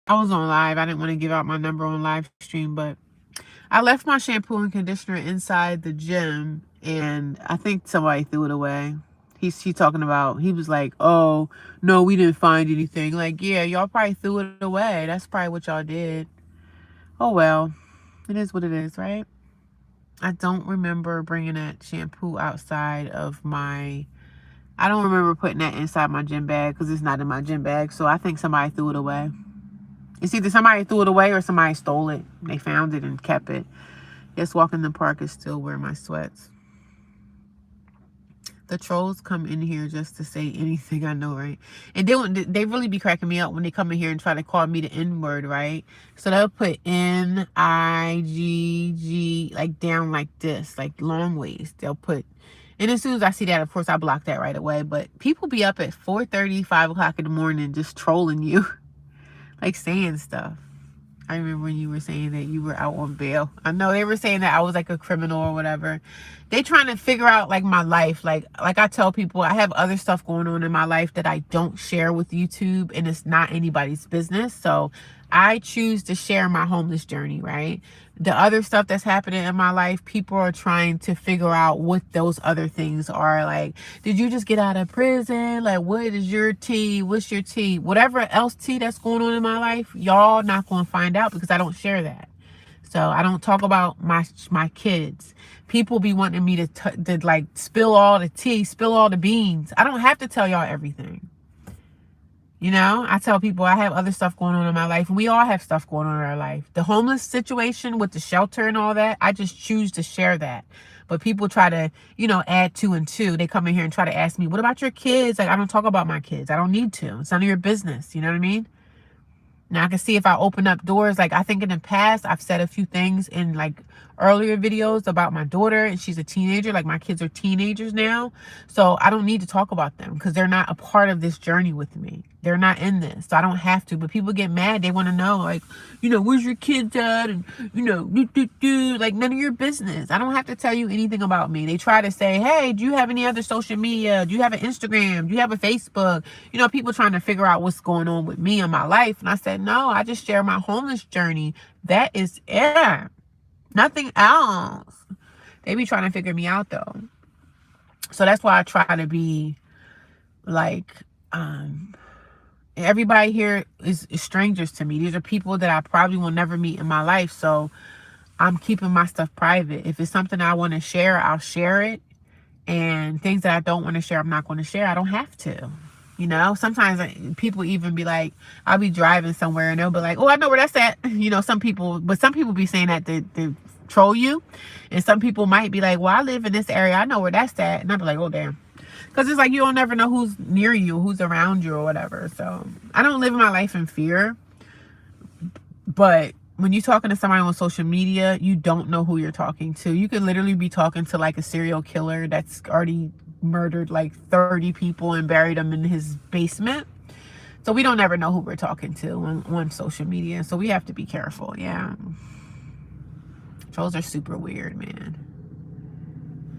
I was on live. I didn't want to give out my number on live stream, but I left my shampoo and conditioner inside the gym, and I think somebody threw it away. He talking about, he was like, oh, no, we didn't find anything. Like, yeah, y'all probably threw it away. That's probably what y'all did. Oh, well, it is what it is, right? I don't remember bringing that shampoo outside of my, I don't remember putting that inside my gym bag because it's not in my gym bag. So I think somebody threw it away. It's either somebody threw it away or somebody stole it. They found it and kept it. Yes, walking in the park is still wearing my sweats. The trolls come in here just to say anything, I know, right? And they really be cracking me up when they come in here and try to call me the N-word, right? So they'll put N-I-G-G, like down like this, like long ways. They'll put, and as soon as I see that, of course, I block that right away. But people be up at 4:30, 5 o'clock in the morning just trolling you, like saying stuff. I remember when you were saying that you were out on bail. I know they were saying that I was like a criminal or whatever. They trying to figure out like my life. Like I tell people, I have other stuff going on in my life that I don't share with YouTube, and it's not anybody's business. So I choose to share my homeless journey, right? The other stuff that's happening in my life, people are trying to figure out what those other things are. Like, did you just get out of prison? Like, what is your tea? What's your tea? Whatever else tea that's going on in my life, y'all not going to find out because I don't share that. So I don't talk about my kids. People be wanting me to like spill all the tea, spill all the beans. I don't have to tell y'all everything. You know, I tell people I have other stuff going on in my life. And we all have stuff going on in our life. The homeless situation with the shelter and all that, I just choose to share that. But people try to, you know, add 2 and 2. They come in here and try to ask me, what about your kids? Like, I don't talk about my kids. I don't need to. It's none of your business. You know what I mean? Now, I can see if I open up doors. Like, I think in the past, I've said a few things in, like, earlier videos about my daughter, and she's a teenager. Like, my kids are teenagers now, so I don't need to talk about them because they're not a part of this journey with me. They're not in this, so I don't have to. But people get mad. They want to know, like, where's your kids at, and like, none of your business. I don't have to tell you anything about me. They try to say, hey, do you have any other social media? Do you have an Instagram? Do you have a Facebook? People trying to figure out what's going on with me in my life. And I said, no, I just share my homeless journey. That is it. Nothing else. They be trying to figure me out, though. So that's why I try to be like, everybody here is strangers to me. These are people that I probably will never meet in my life. So I'm keeping my stuff private. If it's something I want to share, I'll share it. And things that I don't want to share, I'm not going to share. I don't have to. Sometimes people even be like, I'll be driving somewhere and they'll be like, oh, I know where that's at. Some people be saying that to troll you. And some people might be like, well, I live in this area. I know where that's at. And I'll be like, oh, damn. Because it's like, you don't never know who's near you, who's around you or whatever. So I don't live my life in fear. But when you're talking to somebody on social media, you don't know who you're talking to. You could literally be talking to like a serial killer that's already murdered like 30 people and buried them in his basement. So we don't ever know who we're talking to on social media. So we have to be careful. Yeah. Trolls are super weird, man.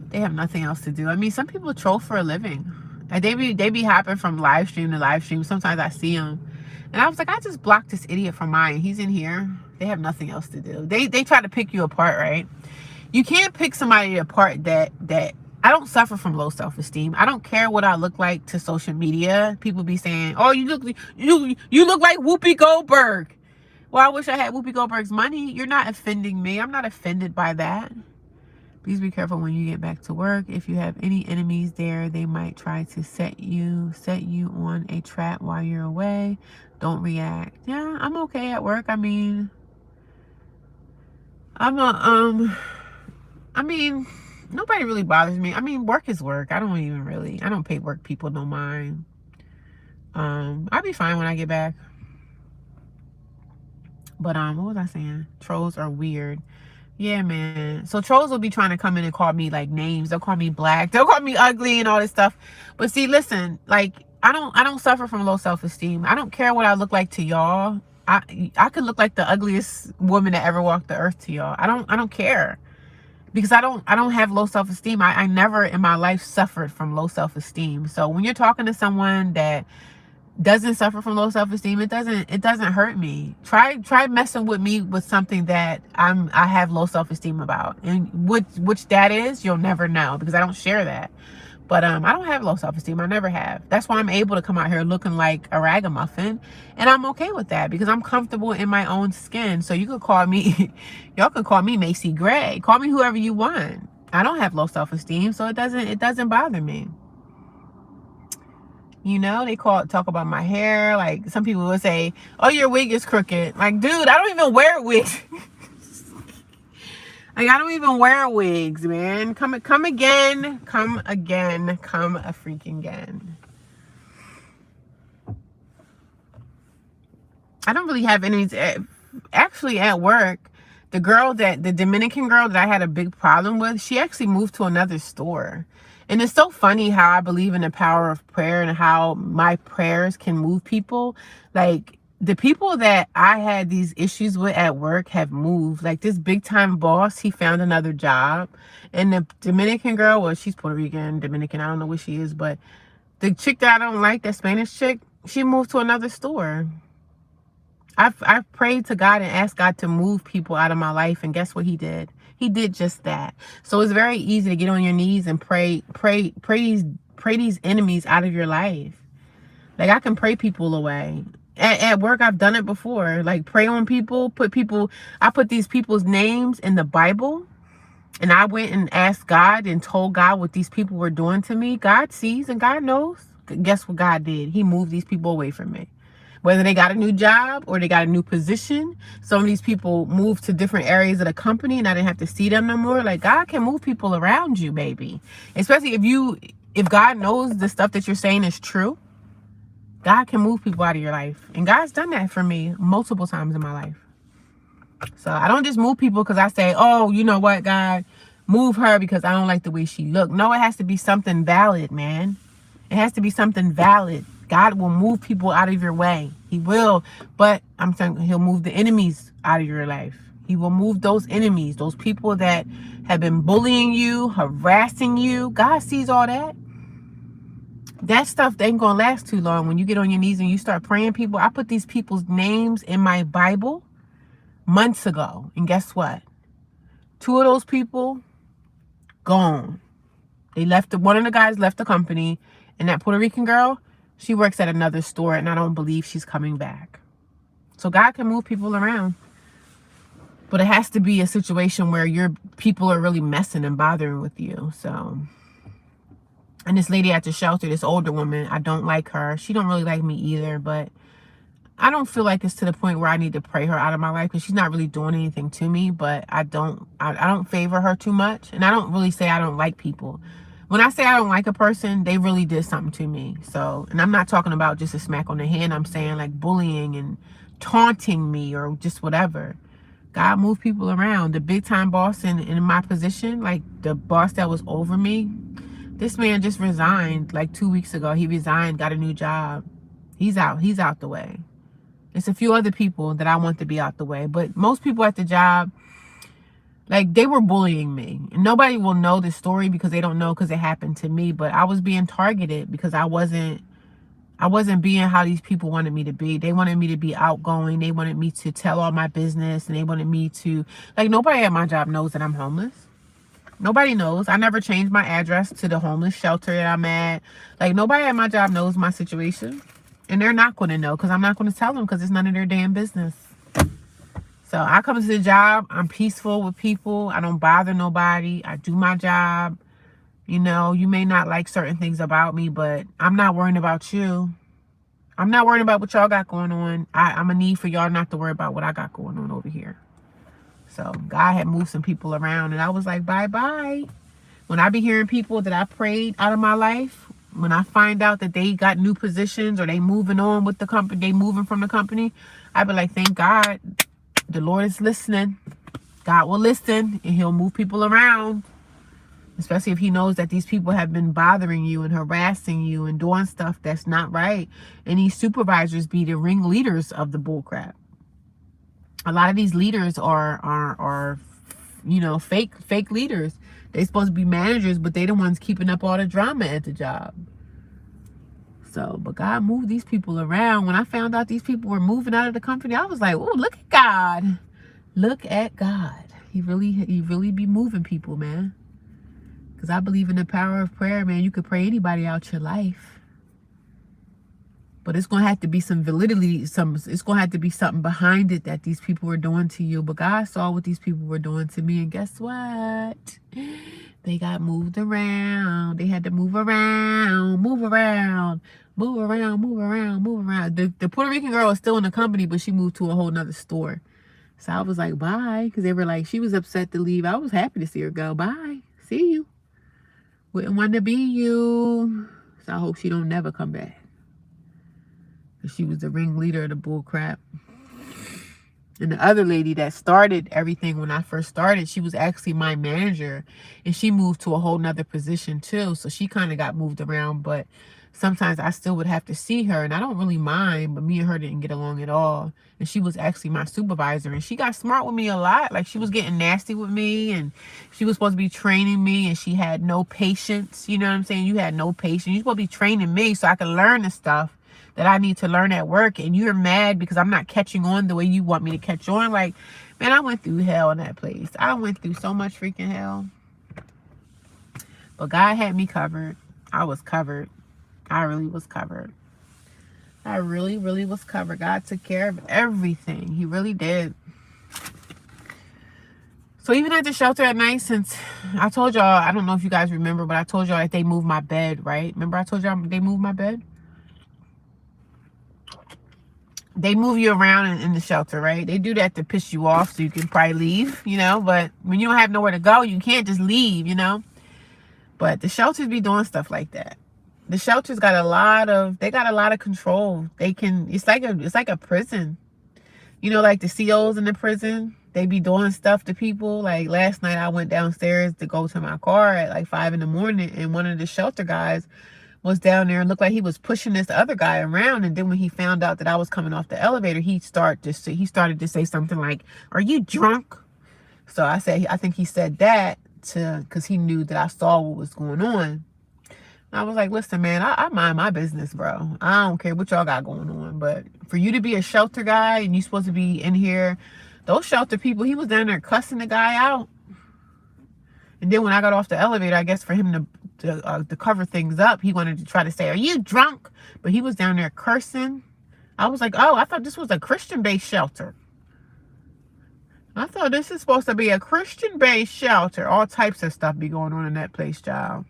They have nothing else to do. I mean, some people troll for a living. Like, they be hopping from live stream to live stream. Sometimes I see them. And I was like, I just blocked this idiot from mine. He's in here. They have nothing else to do. They try to pick you apart, right? You can't pick somebody apart that I don't suffer from low self-esteem. I don't care what I look like to social media. People be saying, oh, you look like Whoopi Goldberg. Well, I wish I had Whoopi Goldberg's money. You're not offending me. I'm not offended by that. Please be careful when you get back to work. If you have any enemies there, they might try to set you on a trap while you're away. Don't react. Yeah, I'm okay at work. I mean, nobody really bothers me. I mean, work is work. I don't pay work people no mind. I'll be fine when I get back. But what was I saying? Trolls are weird. Yeah, man. So trolls will be trying to come in and call me like names. They'll call me black. They'll call me ugly and all this stuff. But see, listen, like, I don't suffer from low self-esteem. I don't care what I look like to y'all. I could look like the ugliest woman that ever walked the earth to y'all. I don't care. Because I don't have low self-esteem. I never in my life suffered from low self-esteem. So when you're talking to someone that doesn't suffer from low self-esteem, it doesn't hurt me. Try messing with me with something that I have low self-esteem about. And which that is, you'll never know because I don't share that. But I don't have low self-esteem. I never have. That's why I'm able to come out here looking like a ragamuffin. And I'm okay with that because I'm comfortable in my own skin. So you could call me, y'all can call me Macy Gray. Call me whoever you want. I don't have low self-esteem, so it doesn't bother me. They talk about my hair. Like, some people will say, oh, your wig is crooked. Like, dude, I don't even wear wigs. Like, I don't even wear wigs, man. Come again. Come a freaking again. I don't really have any. Actually, at work, the Dominican girl that I had a big problem with, she actually moved to another store. And it's so funny how I believe in the power of prayer and how my prayers can move people. Like, the people that I had these issues with at work have moved. Like, this big time boss, he found another job. And the Dominican girl, well, she's Puerto Rican, Dominican, I don't know what she is, but the chick that I don't like, that Spanish chick, she moved to another store. I've prayed to God and asked God to move people out of my life, and guess what he did? He did just that. So it's very easy to get on your knees and pray these enemies out of your life. Like, I can pray people away. At work, I've done it before. Like, pray on people, I put these people's names in the Bible, and I went and asked God and told God what these people were doing to me. God sees and God knows. Guess what God did? He moved these people away from me. Whether they got a new job or they got a new position. Some of these people moved to different areas of the company and I didn't have to see them no more. Like, God can move people around you, baby. Especially if God knows the stuff that you're saying is true. God can move people out of your life. And God's done that for me multiple times in my life. So I don't just move people because I say, oh, you know what, God, move her because I don't like the way she looked. No, it has to be something valid, man. It has to be something valid. God will move people out of your way. He will. But I'm saying he'll move the enemies out of your life. He will move those enemies, those people that have been bullying you, harassing you. God sees all that. That stuff ain't gonna last too long. When you get on your knees and you start praying people, I put these people's names in my Bible months ago. And guess what? 2 of those people gone. They left. One of the guys left the company, and that Puerto Rican girl, she works at another store, and I don't believe she's coming back. So God can move people around, but it has to be a situation where your people are really messing and bothering with you. So, and this lady at the shelter, this older woman, I don't like her. She don't really like me either, but I don't feel like it's to the point where I need to pray her out of my life because she's not really doing anything to me, but I don't favor her too much. And I don't really say I don't like people. When I say I don't like a person, they really did something to me. So, and I'm not talking about just a smack on the hand. I'm saying like bullying and taunting me or just whatever. God moved people around. The big time boss in my position, like the boss that was over me, this man just resigned like 2 weeks ago. He resigned, got a new job. He's out the way. It's a few other people that I want to be out the way. But most people at the job, like, they were bullying me. And nobody will know the story because they don't know because it happened to me. But I was being targeted because I wasn't being how these people wanted me to be. They wanted me to be outgoing. They wanted me to tell all my business. And they wanted me to, like, nobody at my job knows that I'm homeless. Nobody knows. I never changed my address to the homeless shelter that I'm at. Like, nobody at my job knows my situation. And they're not going to know because I'm not going to tell them because it's none of their damn business. So I come to the job. I'm peaceful with people. I don't bother nobody. I do my job. You know, you may not like certain things about me, but I'm not worrying about you. I'm not worrying about what y'all got going on. I'm a need for y'all not to worry about what I got going on over here. So God had moved some people around and I was like, bye-bye. When I be hearing people that I prayed out of my life, when I find out that they got new positions or they moving on with the company, they moving from the company, I be like, thank God the Lord is listening. God will listen and he'll move people around. Especially if he knows that these people have been bothering you and harassing you and doing stuff that's not right. And these supervisors be the ringleaders of the bullcrap. A lot of these leaders are you know, fake leaders. They supposed to be managers, but they the ones keeping up all the drama at the job. So, but God moved these people around. When I found out these people were moving out of the company, I was like, oh, look at God. Look at God. He really be moving people, man. Because I believe in the power of prayer, man. You could pray anybody out your life. But it's going to have to be some validity. It's going to have to be something behind it that these people were doing to you. But God saw what these people were doing to me. And guess what? They got moved around. They had to move around. The Puerto Rican girl was still in the company, but she moved to a whole nother store. So I was like, bye. Because they were like, she was upset to leave. I was happy to see her go. Bye. See you. Wouldn't want to be you. So I hope she don't never come back. She was the ringleader of the bull crap. And the other lady that started everything when I first started, she was actually my manager. And she moved to a whole nother position too. So she kind of got moved around. But sometimes I still would have to see her. And I don't really mind. But me and her didn't get along at all. And she was actually my supervisor. And she got smart with me a lot. Like, she was getting nasty with me. And she was supposed to be training me. And she had no patience. You know what I'm saying? You had no patience. You're supposed to be training me so I could learn the stuff that I need to learn at work, and you're mad because I'm not catching on the way you want me to catch on. Like, man, I went through hell in that place. I went through so much freaking hell. But God had me covered. I was covered. I really was covered. I really was covered. God took care of everything. He really did. So even at the shelter at night, since I told y'all, I don't know if you guys remember, but I told y'all that they moved my bed, right? Remember I told y'all they moved my bed? They move you around in the shelter, right? They do that to piss you off so you can probably leave, you know? But when you don't have nowhere to go, you can't just leave, you know? But the shelters be doing stuff like that. The shelters got a lot of control. They can, it's like a prison. You know, like the COs in the prison, They be doing stuff to people. Like last night I went downstairs to go to my car at like 5 in the morning, and one of the shelter guys was down there and looked like he was pushing this other guy around. And then when he found out that I was coming off the elevator, he started to say something like, "Are you drunk?" So I think he said that because he knew that I saw what was going on. I was like, listen, man, I mind my business, bro. I don't care what y'all got going on. But for you to be a shelter guy and you supposed to be in here, those shelter people, he was down there cussing the guy out. And then when I got off the elevator, I guess for him to cover things up, he wanted to try to say, "Are you drunk?" But he was down there cursing. I was like, oh, I thought this was a Christian-based shelter. I thought this is supposed to be a Christian-based shelter. All types of stuff be going on in that place, child.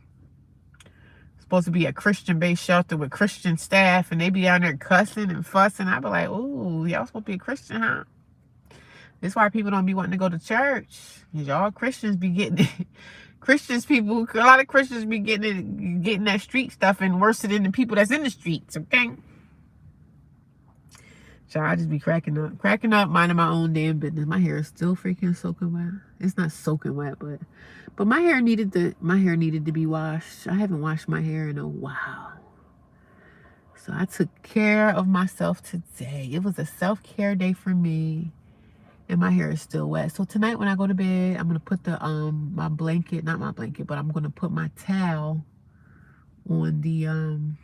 Supposed to be a Christian-based shelter with Christian staff, and they be down there cussing and fussing. I be like, ooh, y'all supposed to be a Christian, huh? That's why people don't be wanting to go to church. Because y'all Christians be getting it. A lot of Christians be getting that street stuff and worse than the people that's in the streets, okay? So I just be cracking up, minding my own damn business. My hair is still freaking soaking wet. It's not soaking wet, but my hair needed to be washed. I haven't washed my hair in a while. So I took care of myself today. It was a self-care day for me. And my hair is still wet. So tonight when I go to bed, I'm gonna put the my blanket, not my blanket, but I'm gonna put my towel on the I'm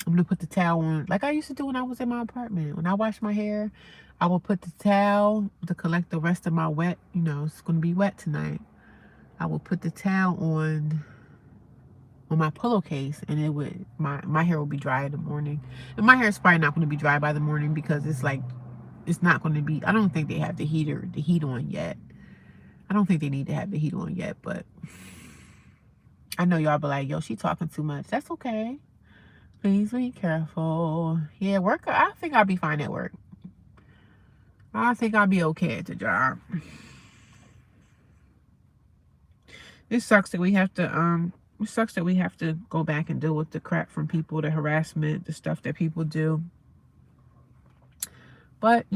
gonna put the towel on like I used to do when I was in my apartment. When I wash my hair, I will put the towel to collect the rest of my wet, it's gonna be wet tonight. I will put the towel on my pillowcase, and it would my hair will be dry in the morning. And my hair is probably not gonna be dry by the morning because it's not going to be, I don't think they have the heat on yet. I don't think they need to have the heat on yet, but I know y'all be like, yo, she talking too much. That's okay. Please be careful. Yeah, work, I think I'll be fine at work. I think I'll be okay at the job. It sucks that we have to go back and deal with the crap from people, the harassment, the stuff that people do. But,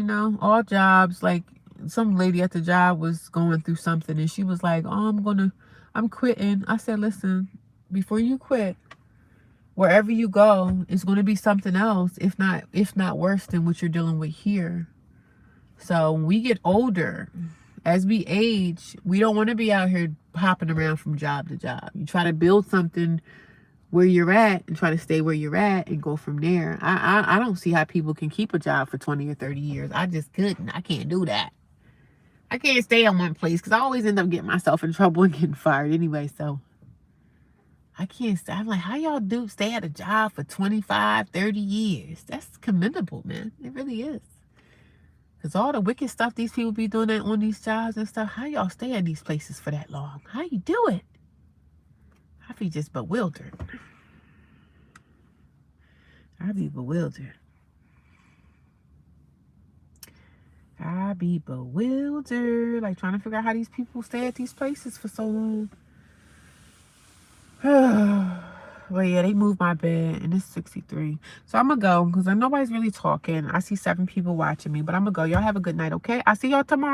all jobs, like some lady at the job was going through something and she was like, oh, I'm quitting. I said, listen, before you quit, wherever you go, it's going to be something else, if not worse than what you're dealing with here. So when we get older, as we age, we don't want to be out here hopping around from job to job. You try to build something where you're at and try to stay where you're at and go from there. I don't see how people can keep a job for 20 or 30 years. I just couldn't. I can't do that. I can't stay in one place because I always end up getting myself in trouble and getting fired anyway. So I can't stay. I'm like, how y'all stay at a job for 25, 30 years? That's commendable, man. It really is. Because all the wicked stuff these people be doing on these jobs and stuff, how y'all stay at these places for that long? How you do it? I be just bewildered. I be bewildered. Like trying to figure out how these people stay at these places for so long. Well, yeah, they moved my bed and it's 63. So I'm going to go because nobody's really talking. I see 7 people watching me, but I'm going to go. Y'all have a good night, okay? I'll see y'all tomorrow.